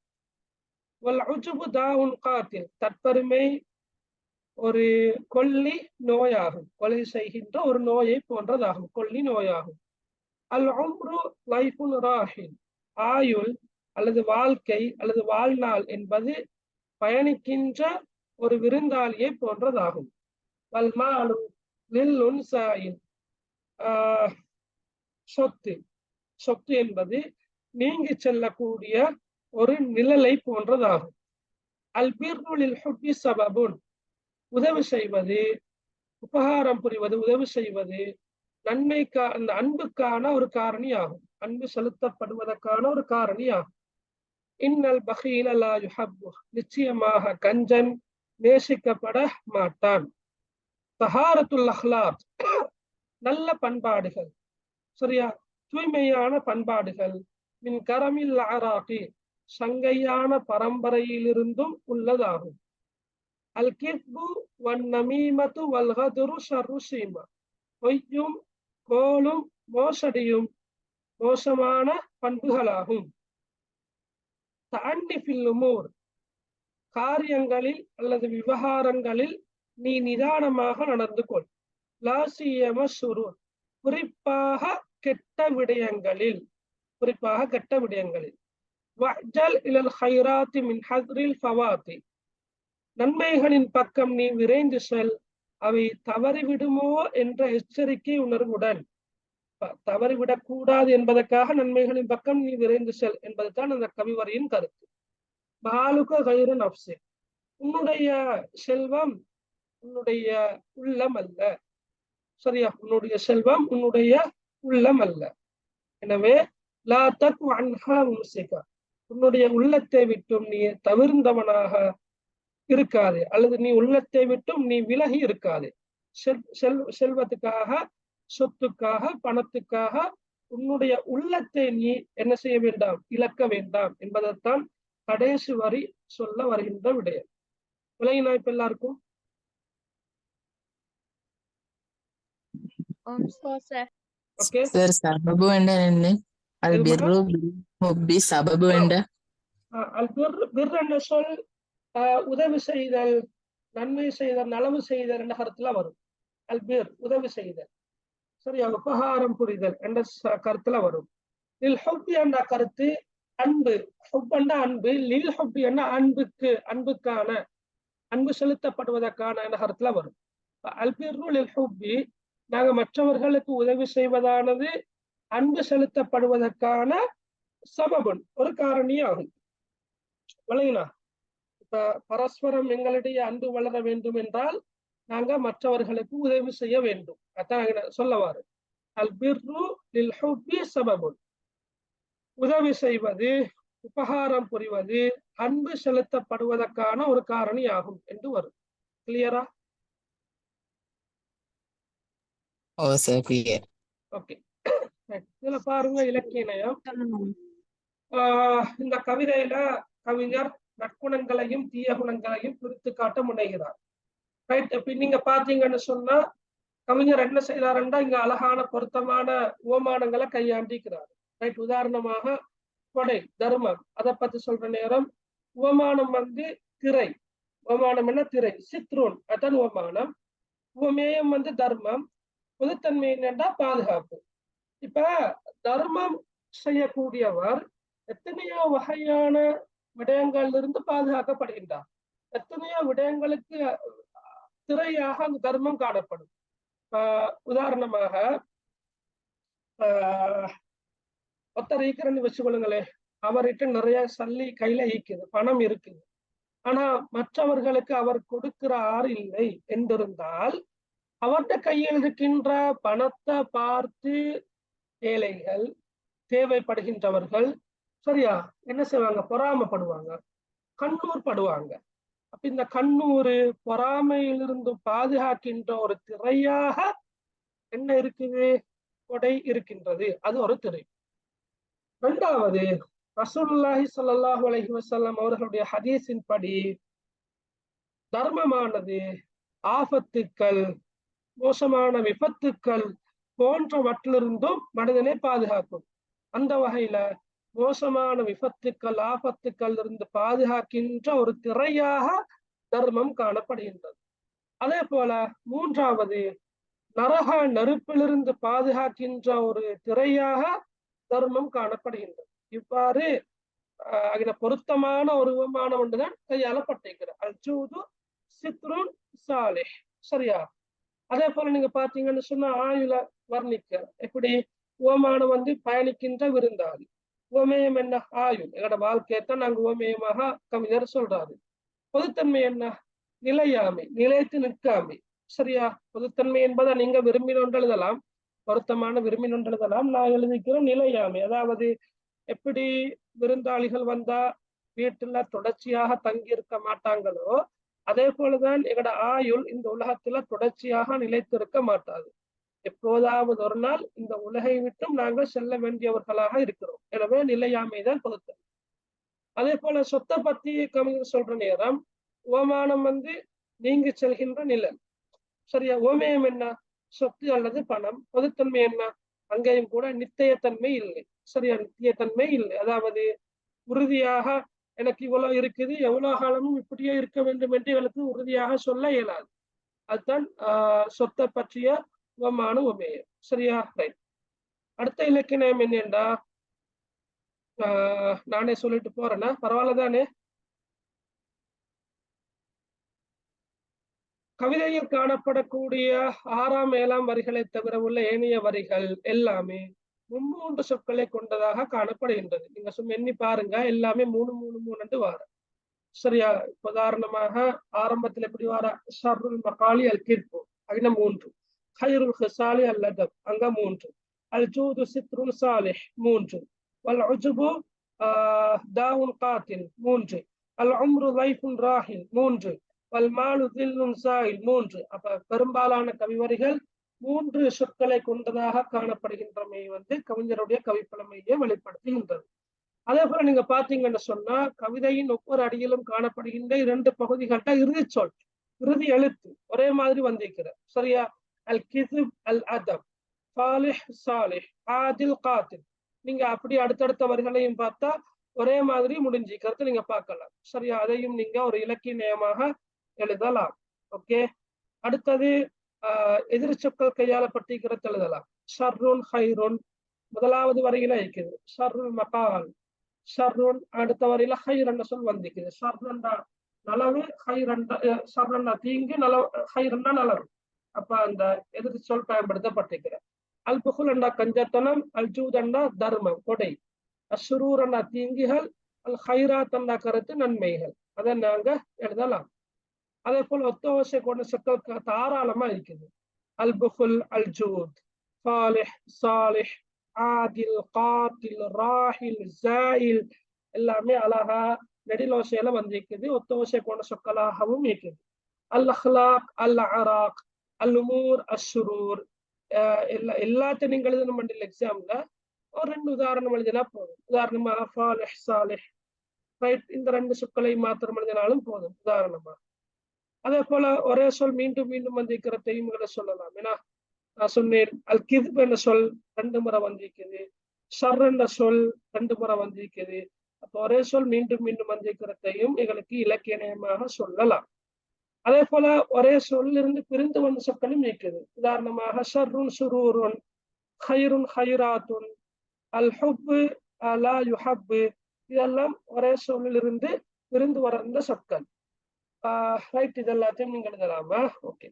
வல் உஜுபு தாஉன் காத்தில், தற்பெருமை ஒரு கொல்லி நோயாகும். கொலை செய்கின்ற ஒரு நோயை போன்றதாகும், கொல்லி நோயாகும். அல் உம்ரு லைஃபுன் ராஹில், ஆயுள் அல்லது வாழ்க்கை அல்லது வாழ்நாள் என்பது பயணிக்கின்ற ஒரு விருந்தாளியை போன்றதாகும். வல் மாலு லில்லுன் சாயின், சொத்து என்பது நீங்கி செல்லக்கூடிய ஒரு நிழலை போன்றதாகும். அல் பிர்ரு லில் ஹுப்பி சபபுன், உதவி செய்வது, உபகாரம் புரிவது, உதவி செய்வது நன்மைக்கா அந்த அன்புக்கான ஒரு காரணி ஆகும். அன்பு செலுத்தப்படுவதற்கான ஒரு காரணி ஆகும். இன்னல் பகீல லா யுஹப்பு, நிச்சயமாக கஞ்சன் நேசிக்கப்பட மாட்டான். தஹாரத்துல் அஹ்லாக், நல்ல பண்பாடுகள். சரியா, தூய்மையான பண்பாடுகள். மின் கரமில் அராகி, சங்கையான பரம்பரையிலிருந்தும் உள்ளதாகும். அல் கித்பு வன் நமீமத்து வல் கத்ரு ஷர்ரு ஷீமா, பொய்யும் கோலும் மோசடியும் மோசமான பண்புகளாகும். தஅன்னி உமூர், காரியங்களில் அல்லது விவகாரங்களில் நீ நிதானமாக நடந்து கொள். லா சியம ஷுரூர், குறிப்பாக கெட்ட விடயங்களில். வஅஜல் இலல் கைராத்தி மின் ஹத்ரில் ஃபவாத்தி, நன்மைகளின் பக்கம் நீ விரைந்து செல், அவை தவறிவிடுமோ என்ற எச்சரிக்கை உணர்வுடன். தவறிவிடக் கூடாது என்பதற்காக நன்மைகளின் பக்கம் நீ விரைந்து செல் என்பதுதான் அந்த கவிவரியின் கருத்து. மாலுக கைரு நப்சி, உன்னுடைய செல்வம் உன்னுடைய உள்ளம் அல்ல. சரியா, உன்னுடைய செல்வம் உன்னுடைய உள்ளம் அல்ல. எனவே லா தக் அன்ஹா மும்சிகா, உன்னுடைய உள்ளத்தை விட்டும் நீ தவிர்ந்தவனாக இருக்காது, அல்லது நீ உள்ளத்தை விட்டும் நீ விலகி இருக்காது. செல்வத்துக்காக, சொத்துக்காக, பணத்துக்காக உன்னுடைய உள்ளத்தை நீ என்ன செய்ய வேண்டாம், இழக்க வேண்டாம் என்பதைத்தான் கடைசி வரி சொல்ல வருகின்ற விடயம். விளங்கினா இப்ப எல்லாருக்கும்? ஓகே சார் சபபு என்ன? அல் பிர்ரு ஹுப்பி சபபு என்ன? அல் பிர் என்ற சொல் உதவி செய்தல், நன்மை செய்தல், நலவு செய்தல் என்ற கருத்துல வரும். அல் பிர் உதவி செய்தல், சரியா, உபகாரம் புரிதல் என்ற கருத்துல வரும். லில் ஹுப்பி என்ற கருத்து அன்பு. ஹுப் என்ற அன்பு, லில் ஹுப்பி என்ற அன்புக்கு, அன்புக்கான, அன்பு செலுத்தப்படுவதற்கான என்ற கருத்துல வரும். அல் பிர்ரு லில் ஹுப்பி, நாங்க மற்றவர்களுக்கு உதவி செய்வதானது அன்பு செலுத்தப்படுவதற்கான சபபன், ஒரு காரணியாகும். விளங்கினா? இப்ப பரஸ்பரம் எங்களிடையே அன்பு வளர வேண்டும் என்றால் நாங்க மற்றவர்களுக்கு உதவி செய்ய வேண்டும். அதான் சொல்லவாரு. அல் பிர்ரு லில் ஹுப்பி சபபுன், உதவி செய்வது, உபகாரம் புரிவது அன்பு செலுத்தப்படுவதற்கான ஒரு காரணி ஆகும் என்று வரும். கிளியரா? ஓ சார், கிளியர். ஓகே, இதுல பாருங்க இலக்கிய நயம். இந்த கவிதையில கவிஞர் நற்குணங்களையும் தீய குணங்களையும் பிரித்து காட்ட முனைகிறார். ரைட். இப்ப நீங்க பாத்தீங்கன்னு சொன்னா கவிஞர் என்ன செய்யறாருன்னா இங்க அழகான பொருத்தமான உவமானங்களை கையாண்டிக்கிறார். ரைட். உதாரணமாக கொடை, தர்மம், அதை பத்தி சொல்ற நேரம் உவமானம் திரை. உவமானம் என்ன? திரை. சித்ரோன், அதான் உவமானம். உவமேயம் தர்மம். பொதுத்தன்மை என்னன்னா பாதுகாப்பு. இப்ப தர்மம் செய்யக்கூடியவர் எத்தனையோ வகையான விடயங்கள்ல இருந்து பாதுகாக்கப்படுகின்றார். எத்தனையோ விடயங்களுக்கு திரையாக அந்த தர்மம் காணப்படும். உதாரணமாக ஒருத்தர் ஈக்கிறன்னு வச்சுக்கொள்ளுங்களேன், அவர்கிட்ட நிறைய சல்லி கையில ஈக்குது, பணம் இருக்குது. ஆனா மற்றவர்களுக்கு அவர் கொடுக்கிறார் இல்லை என்றிருந்தால் அவர்கிட்ட கையில் இருக்கின்ற பணத்தை பார்த்து ஏழைகள், தேவைப்படுகின்றவர்கள், சரியா, என்ன செய்வாங்க? பொறாமைப்படுவாங்க, கண்ணூர் படுவாங்க. அப்ப இந்த கண்ணூறு, பொறாமையிலிருந்து பாதுகாக்கின்ற ஒரு திரையாக என்ன இருக்குது? கொடை இருக்கின்றது. அது ஒரு திரை. இரண்டாவது, ரசூலுல்லாஹி ஸல்லல்லாஹு அலைஹி வஸல்லம் அவர்களுடைய ஹதீஸின் படி தர்மமானது ஆபத்துக்கள், மோசமான விபத்துக்கள் போன்றவற்றிலிருந்தும் மனிதனை பாதுகாக்கும். அந்த வகையில மோசமான விபத்துக்கள், ஆபத்துக்கள் இருந்து பாதுகாக்கின்ற ஒரு திரையாக தர்மம் காணப்படுகின்றது. அதே போல மூன்றாவது, நரக நெருப்பிலிருந்து பாதுகாக்கின்ற ஒரு திரையாக தர்மம் காணப்படுகின்றது. இவ்வாறு பொருத்தமான ஒரு உவமானம் ஒன்றுதான் கையாளப்பட்டிருக்கிறது. அல் ஜூது சித்ருன் சாலிஹ். சரியா? அதே போல நீங்க பாத்தீங்கன்னு சொன்னா ஆயுள வர்ணிக்க எப்படி உவமானம் பயணிக்கின்ற விருந்தாளி. உவமேயம் என்ன? ஆயுள். எங்களோட வாழ்க்கையத்தான் நாங்க உவமேயமாக கவிஞர் சொல்றாரு. பொதுத்தன்மை என்ன? நிலையாமை, நிலைத்து நிற்காமை. சரியா? பொதுத்தன்மை என்பதை நீங்க விரும்பினொன்று எழுதலாம், பொருத்தமான விரும்பினொன்று எழுதலாம். நான் எழுதிக்கிறோம் நிலையாமை. அதாவது எப்படி விருந்தாளிகள் வந்தா வீட்டுல தொடர்ச்சியாக தங்கி இருக்க மாட்டாங்களோ அதே போலதான் எங்களோட ஆயுள் இந்த உலகத்துல தொடர்ச்சியாக நிலைத்திருக்க மாட்டாது. எப்போதாவது ஒரு நாள் இந்த உலகை விட்டும் நாங்கள் செல்ல வேண்டியவர்களாக இருக்கிறோம். எனவே நிலையாமைதான் பொதுத்தன்மை. அதே போல சொத்தை பத்தி கவிஞர் சொல்ற நேரம் உவமானம் நீங்கி செல்கின்ற நிழல். சரியா? உவமேயம் என்ன? சொத்து அல்லது பணம். பொதுத்தன்மை என்ன? அங்கேயும் கூட நித்தியத்தன்மை இல்லை. சரியா, நித்தியத்தன்மை இல்லை. அதாவது உறுதியாக எனக்கு இவ்வளவு இருக்குது, எவ்வளவு காலமும் இப்படியே இருக்க வேண்டும் என்று எனக்கு உறுதியாக சொல்ல இயலாது. அதுதான் சொத்தை பற்றிய உவமான உபேயம். சரியா, ரைட். அடுத்த இலக்கணம் என்னென்றா, நானே சொல்லிட்டு போறேன்னா பரவாயில்ல தானே? கவிதையில் காணப்படக்கூடிய 6ஆம் 7ஆம் வரிகளை தவிர உள்ள ஏனைய வரிகள் எல்லாமே 3 சொற்களை கொண்டதாக காணப்படுகின்றது. நீங்க சும்மா எண்ணி பாருங்க, எல்லாமே 3 3 3 வார. சரியா, உதாரணமாக ஆரம்பத்தில் எப்படி வார? ஷர்ருல் மகாலி அல் கிர்பு, அங்க 3. ஹைருல் ஹிசாலி அல் அதப், அங்க 3. அல் ஜூது சித்ருல் சாலிஹ் 3. வல் உஜுபு தாவுன் காத்தில் 3. அல் உம்ரு லைஃபுன் ராஹில் 3. வல்மாலு தில்லுன் சாயில் 3. அப்ப பெரும்பாலான கவிவரிகள் 3 சொற்களை கொண்டதாக காணப்படுகின்றமை கவிஞருடைய கவிப்புலமையை வெளிப்படுத்துகின்றது. அதே போல நீங்க பாத்தீங்கன்னு சொன்னா கவிதையின் ஒவ்வொரு அடியிலும் காணப்படுகின்ற 2 பகுதிகள்ட்ட இறுதி சொல், இறுதி எழுத்து ஒரே மாதிரி வந்திருக்கிறது. சரியா, அல் கிஸ்ப் அல் அதப், ஃபாலிஹ் சாலிஹ், ஆதில் காத்தில். நீங்க அப்படி அடுத்தடுத்த வரிகளையும் பார்த்தா ஒரே மாதிரி முடிஞ்சிக்கிறது நீங்க பார்க்கலாம். சரியா, அதையும் நீங்க ஒரு இலக்கிய நயமாக எழுதலாம். ஓகே, அடுத்தது எதிர் சொற்கள் கையாளப்பட்டிருக்கிறது எழுதலாம். ஷர்ருன் ஹைருன் முதலாவது வரையில இருக்குது. ஷர்ருல் மகால், ஷர்ருன் அடுத்த வரையில ஹைரண்ட சொல் வந்திருக்குது. ஷர்ரண்டா நலவு, ஹைரண்டா ஷர்ரண்டா தீங்கு, நலவு ஹைரண்டா நலவு. அப்ப அந்த எதிர் சொல் பயன்படுத்தப்பட்டிருக்கிற. அல் புகுலண்டா கஞ்சத்தனம், அல் ஜூதண்டா தர்மம் கொடை, அசுரூரண்டா தீங்குகள், அல் ஹைராத் அண்டா கருத்து நன்மைகள். அதை நாங்க எழுதலாம். அதே போல ஒத்த ஓசை கொண்ட சொற்கள் தாராளமா இருக்குது. அல் புகுல், அல் ஜூத், ஃபாலிஹ் சாலிஹ், ஆதில் காத்தில், ராஹில் ஜாயில் எல்லாமே அழகா நெடிலோசையில வந்திருக்குது. ஒத்த ஓசை கொண்ட சொற்களாகவும் இருக்குது. அல் அஹ்லாக், அல் அராக், அல் உமூர், அஷ்ரூர் எல்லாத்தையும் நீங்க எழுதணும் மண்டில் எக்ஸாம்ல ஒரு 2 உதாரணம் எழுதினா போதும். உதாரணமாக ஃபாலிஹ் சாலிஹ், ரைட், இந்த 2 சொற்களை மாத்திரம் எழுதினாலும் போதும் உதாரணமா. அதே போல ஒரே சொல் மீண்டும் மீண்டும் வந்திருக்கிறதையும் சொல்லலாம். ஏன்னா நான் சொன்னேன், அல் கிஸ்ப் என்ற சொல் 2 முறை வந்திருக்குது, ஷர் என்ற சொல் 2 முறை வந்திருக்குது. அப்போ ஒரே சொல் மீண்டும் மீண்டும் வந்திருக்கிறதையும் எங்களுக்கு இலக்கிய நயமாக சொல்லலாம். அதே போல ஒரே சொல்லிருந்து பிரிந்து வந்த சொற்களும் இருக்குது. உதாரணமாக ஷர்ருன் சுரூருன், ஹைருன் ஹைராத்துன், அல் ஹுப்பு லா யுஹப்பு, இதெல்லாம் ஒரே சொல்லிலிருந்து பிரிந்து வந்த சொற்கள். ரைட், இது எல்லாத்தையும் நீங்க எழுதலாமா? ஓகே,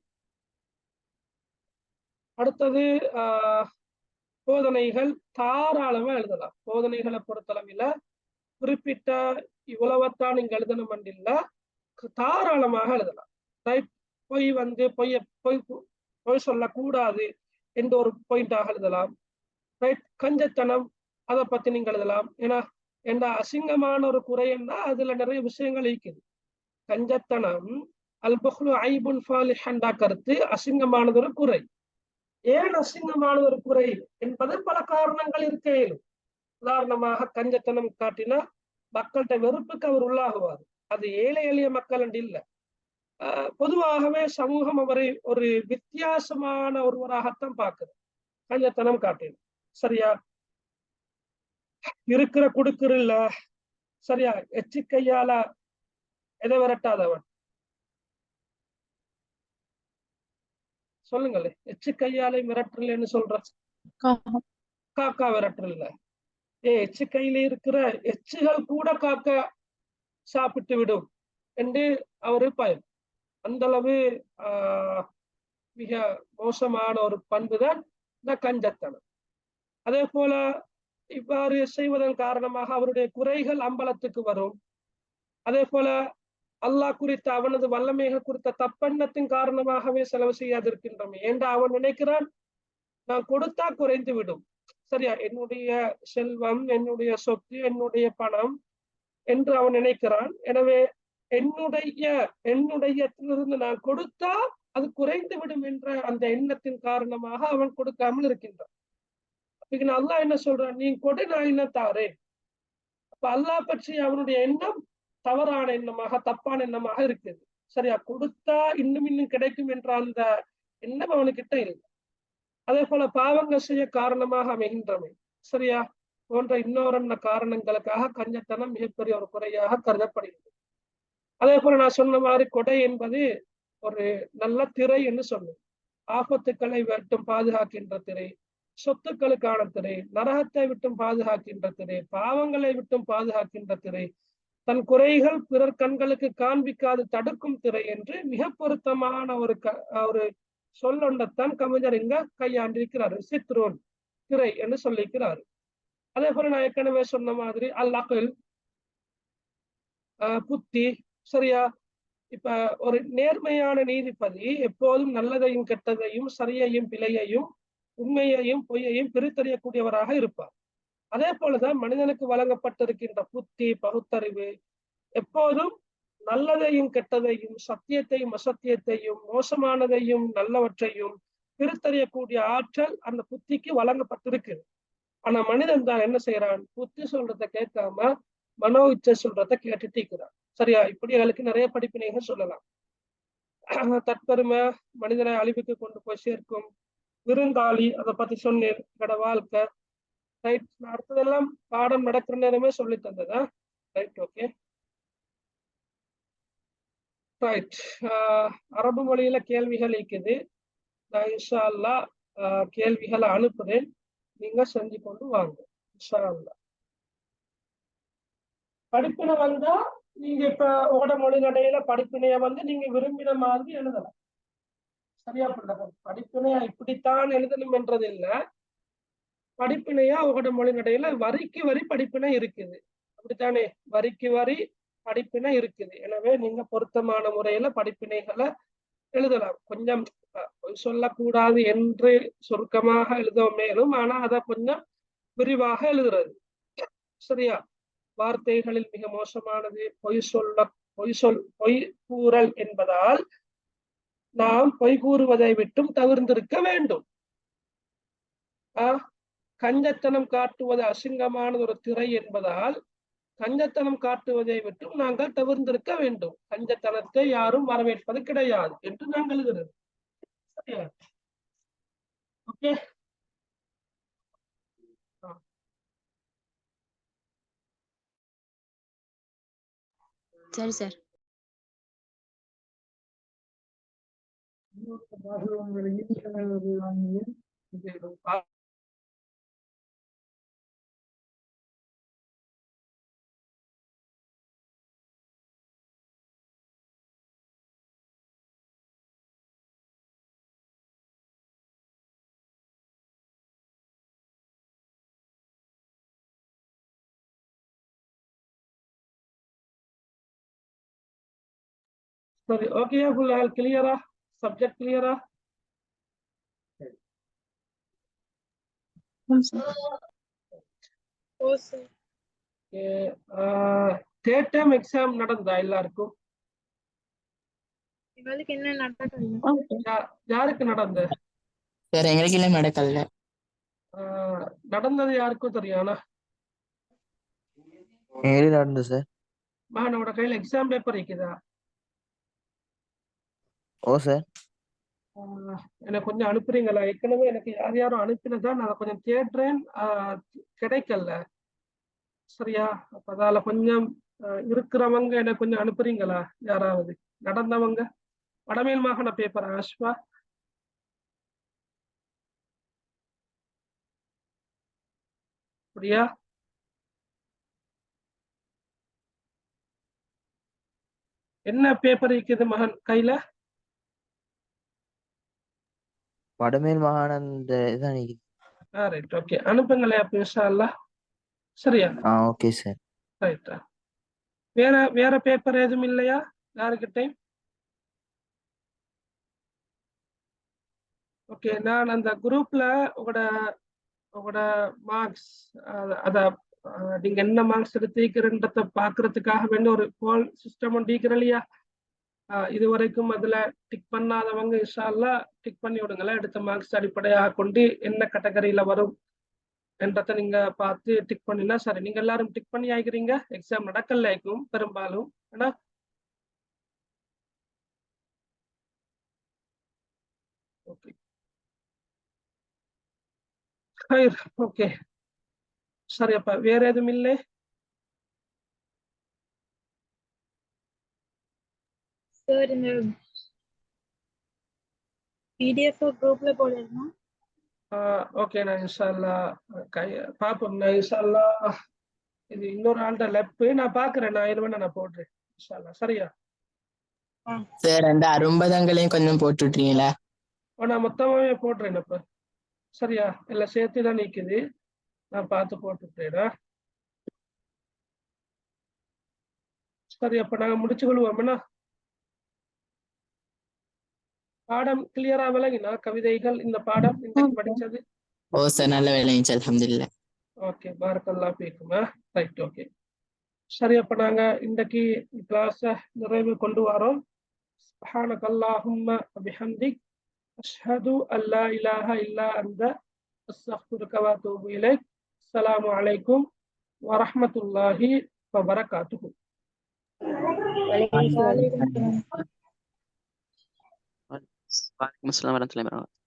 அடுத்தது போதனைகள் தாராளமா எழுதலாம். போதனைகளை பொறுத்தளவில் குறிப்பிட்ட இவ்வளவத்தான் நீங்க எழுதணும் இல்ல, தாராளமாக எழுதலாம். ரைட், பொய் சொல்லக்கூடாது என்ற ஒரு பாயிண்டாக எழுதலாம். ரைட், கஞ்சத்தனம் அதை பத்தி நீங்க எழுதலாம். ஏன்னா அசிங்கமான ஒரு குறை என்ன, அதுல நிறைய விஷயங்கள் இருக்குது. கஞ்சத்தனம் அல் புஹ்லு ஐபுன் ஃபாலிஹ் என்ற கருத்து அசிங்கமானது ஒரு குறை. ஏன் அசிங்கமானது ஒரு குறை என்பது பல காரணங்கள் இருக்க இயலும். உதாரணமாக கஞ்சத்தனம் காட்டினா மக்கள்கிட்ட வெறுப்புக்கு அவர் உள்ளாகுவார். அது ஏழை எளிய மக்கள் என்று இல்லை, பொதுவாகவே சமூகம் அவரை ஒரு வித்தியாசமான ஒருவராகத்தான் பார்க்குது கஞ்சத்தனம் காட்டின. சரியா, இருக்கிற குடுக்குற இல்ல, சரியா, எச்சு கையால எதை விரட்டாதவன் சொல்லுங்களே, எச்சு கையாலே மிரட்டலன்னு சொல்ற, காக்கா விரட்டல. எச்சு கையில இருக்கிற எச்சுகள் கூட காக்கா சாப்பிட்டு விடும் என்று அவரு பயம். அந்த அளவு மிக மோசமான ஒரு பண்புதான் இந்த கஞ்சத்தனம். அதே போல இவ்வாறு செய்வதன் காரணமாக அவருடைய குறைகள் அம்பலத்துக்கு வரும். அதே போல அல்லாஹ் குறித்த அவனது வல்லமைகள் குறித்த தப்பெண்ணத்தின் காரணமாகவே செலவு செய்யாதிருக்கின்றோம். ஏண்டா அவன் நினைக்கிறான் நான் கொடுத்தா குறைந்து விடும். சரியா, என்னுடைய செல்வம், என்னுடைய சொத்து, என்னுடைய பணம் என்று அவன் நினைக்கிறான். எனவே என்னுடையத்திலிருந்து நான் கொடுத்தா அது குறைந்து விடும் என்ற அந்த எண்ணத்தின் காரணமாக அவன் கொடுக்காமல் இருக்கின்றான். அல்லாஹ் என்ன சொல்றான், நீ கொடு, நான் என்ன தாரேன். அப்ப அல்லாஹ் பற்றி அவனுடைய எண்ணம் தவறான எண்ணமாக, தப்பான எண்ணமாக இருக்குது. சரியா, கொடுத்தா இன்னும் கிடைக்கும் என்ற அந்த எண்ணம் அவனுக்கிட்ட இல்லை. அதே போல பாவங்கள் செய்ய காரணமாக அமைகின்றமை, சரியா, போன்ற இன்னொரு காரணங்களுக்காக கஞ்சத்தனம் மிகப்பெரிய ஒரு குறையாக கருதப்படுகிறது. அதே போல நான் சொன்ன மாதிரி கொடை என்பது ஒரு நல்ல திரை என்று சொன்னேன். ஆபத்துக்களை விட்டும் பாதுகாக்கின்ற திரை, சொத்துக்களுக்கான திரை, நரகத்தை விட்டும் பாதுகாக்கின்ற திரை, பாவங்களை விட்டும் பாதுகாக்கின்ற திரை, தன் குறைகள் பிறர் கண்களுக்கு காண்பிக்காது தடுக்கும் திரை என்று மிக பொருத்தமான ஒரு சொல்லொண்டத்தான் கவிஞர் இங்க கையாண்டிருக்கிறார். சித்ரோன், திரை என்று சொல்லியிருக்கிறார். அதே போல நான் ஏற்கனவே சொன்ன மாதிரி அல்-அக்ல், புத்தி, சரியா. இப்ப ஒரு நேர்மையான நீதிபதி எப்போதும் நல்லதையும் கெட்டதையும் சரியையும் பிழையையும் உண்மையையும் பொய்யையும் பிரித்தறியக்கூடியவராக இருப்பார். அதே போலதான் மனிதனுக்கு வழங்கப்பட்டிருக்கின்ற புத்தி, பகுத்தறிவு எப்போதும் நல்லதையும் கெட்டதையும் சத்தியத்தையும் அசத்தியத்தையும் மோசமானதையும் நல்லவற்றையும் பிரித்தறியக்கூடிய ஆற்றல் அந்த புத்திக்கு வழங்கப்பட்டிருக்குது. ஆனா மனிதன் தான் என்ன செய்யறான், புத்தி சொல்றதை கேட்காம மனோ இச்சை சொல்றதை கேட்டுட்டு இருக்கிறான், சரியா. இப்படி எங்களுக்கு நிறைய படிப்பினைகள் சொல்லலாம். தற்பெருமை மனிதனை அழிவுக்கு கொண்டு போய் சேர்க்கும், விருந்தாளி அதை பத்தி சொன்னேன், என்னோட வாழ்க்கை, ரைட். அடுத்ததெல்லாம் பாடம் நடக்கிற நேரமே சொல்லி தந்ததா, ரைட், ஓகே, ரைட். அரபு மொழியில கேள்விகள் இருக்குது. நான் இன்ஷா அல்லாஹ் கேள்விகளை அனுப்புறேன், நீங்க செஞ்சு கொண்டு வாங்க இன்ஷா அல்லாஹ். படிப்பினை வந்தா நீங்க இப்ப உங்களோட மொழி நடையில படிப்பினைய நீங்க விரும்பின மாதிரி எழுதலாம், சரியா பிள்ளைங்க. படிப்பினையா இப்படித்தான் எழுதணும் என்றது இல்ல, படிப்பினையா உங்களோட மொழி நடையில வரிக்கு வரி படிப்பினை இருக்குது, அப்படித்தானே, வரிக்கு வரி படிப்பினை இருக்குது. எனவே நீங்க பொருத்தமான முறையில படிப்பினைகளை எழுதலாம். கொஞ்சம் சொல்லக்கூடாது என்று சுருக்கமாக எழுத மேலும், ஆனா அதை கொஞ்சம் விரிவாக எழுதுறது, சரியா. வார்த்தைகளில் மிக மோசமானது பொய் கூறல் என்பதால் நாம் பொய் கூறுவதை விட்டும் தவிர்ந்திருக்க வேண்டும். கஞ்சத்தனம் காட்டுவது அசிங்கமானது ஒரு திரை என்பதால் கஞ்சத்தனம் காட்டுவதை விட்டும் நாங்கள் தவிர்ந்திருக்க வேண்டும். கஞ்சத்தனத்தை யாரும் வரவேற்பது கிடையாது என்று நாங்கள் எழுதுறது, சரியா. ஓகே, சரி சார். சரி, ஓகே, கிளியரா, சப்ஜெக்ட் கிளியரா? தேர்ட் டேர்ம் எக்ஸாம் நடந்தா எல்லாருக்கும்? எங்களுக்கு என்ன நடக்கல. யாருக்கு நடந்த? வேற எங்களுக்கு எல்லாம் நடக்கல. நடந்தது யாருக்கும் தெரியும். ஆனா நடந்தது சார். மகனோட கையில எக்ஸாம் பேப்பர் இருக்குதா? ஓ சார். எனக்கு கொஞ்சம் அனுப்புறீங்களா? ஏற்கனவே எனக்கு யார் யாரும் அனுப்பினதா நான் கொஞ்சம் தேடுறேன், கிடைக்கல, சரியா. அப்ப அதால கொஞ்சம் இருக்கிறவங்க எனக்கு கொஞ்சம் அனுப்புறீங்களா யாராவது, நடந்தவங்க. வடமேல் மாகாண பேப்பர் ஆஷ்வா? அப்படியா? என்ன பேப்பர் இருக்குது மகன் கையில? வடமேல் மாகாணம் இதான். ரைட், ஓகே, அனுப்புங்களே அப்ப இன்ஷா அல்லாஹ், சரியா. Okay sir. ரைட்டா. வேற பேப்பர் எதுவும் இல்லையா யாருக்கிட்டையும்? ஓகே, நான் அந்த குரூப்ல உங்களோட மார்க்ஸ், அத நீங்க என்ன மார்க்ஸ் எடுத்திருக்கிறன்றத பாக்குறதுக்காக வேண்டி ஒரு போல் சிஸ்டம் ஒன்று இருக்கிற இல்லையா. இது வரைக்கும் அதுல டிக் பண்ணாதவங்க இன்ஷா அல்லாஹ் டிக் பண்ணி விடுங்களேன். எடுத்த மார்க்ஸ் அடிப்படையாக கொண்டு என்ன கேட்டகரியில வரும் என்றதை நீங்க பார்த்து டிக் பண்ணினா சரி. நீங்க எல்லாரும் டிக் பண்ணி ஆகிறீங்க, எக்ஸாம் நடக்கல ஆயிக்கும் பெரும்பாலும். ஆனா ஓகே, ஹைர். ஓகே, சரி. அப்ப வேற எதுவும் இல்லை? சார் இந்த பிடிஎஃப் குரூப்ல போடணுமா? ஓகே, நான் இன்ஷா அல்லாஹ் பாப்போம். நான் இன்ஷா அல்லாஹ் இது இன்னொரு ஆள்கிட்ட லெப்பு நான் பாக்குறேன். நான் இது நான் போடுறேன் இன்ஷா அல்லாஹ். சரியா? சார் அந்த அரும்பதங்களையும் கொஞ்சம் போட்டு விட்டுறீங்களா? நான் மொத்தமாவே போடுறேன் அப்ப. சரியா? எல்லாம் சேர்த்து தான் நிக்குது. நான் பார்த்து போட்டுட்டேனா? சரி, அப்ப நாங்க முடிச்சு கொள்வோம்னா பாடம் கிளியரா விளங்கினா கவிதைகள் இந்த பாடம் இன்னைக்கு படிச்சது. ஓ சார், நல்ல வேலைங்க, அல்ஹம்துலில்லாஹ். ஓகே, பரக்கல்லாஹ் ஃபீக்குமா. Right, okay. சரி, அப்ப நாங்க இன்றைக்கு கிளாஸ நிறைவு கொண்டு வரோம். சுப்ஹானக அல்லாஹும்ம வபிஹம்திக் அஷ்ஹது அல்லா இலாஹ இல்லா அன்த அஸ்தக்ஃபிருக வ அத்தூபு இலைக். அஸ்ஸலாமு அலைக்கும் வரஹ்மத்துல்லாஹி வபரகாத்துஹு. வலைக்கும் அஸ்ஸலாம் வரஹ்மத்துல்லாஹி வபரகாத்துஹு.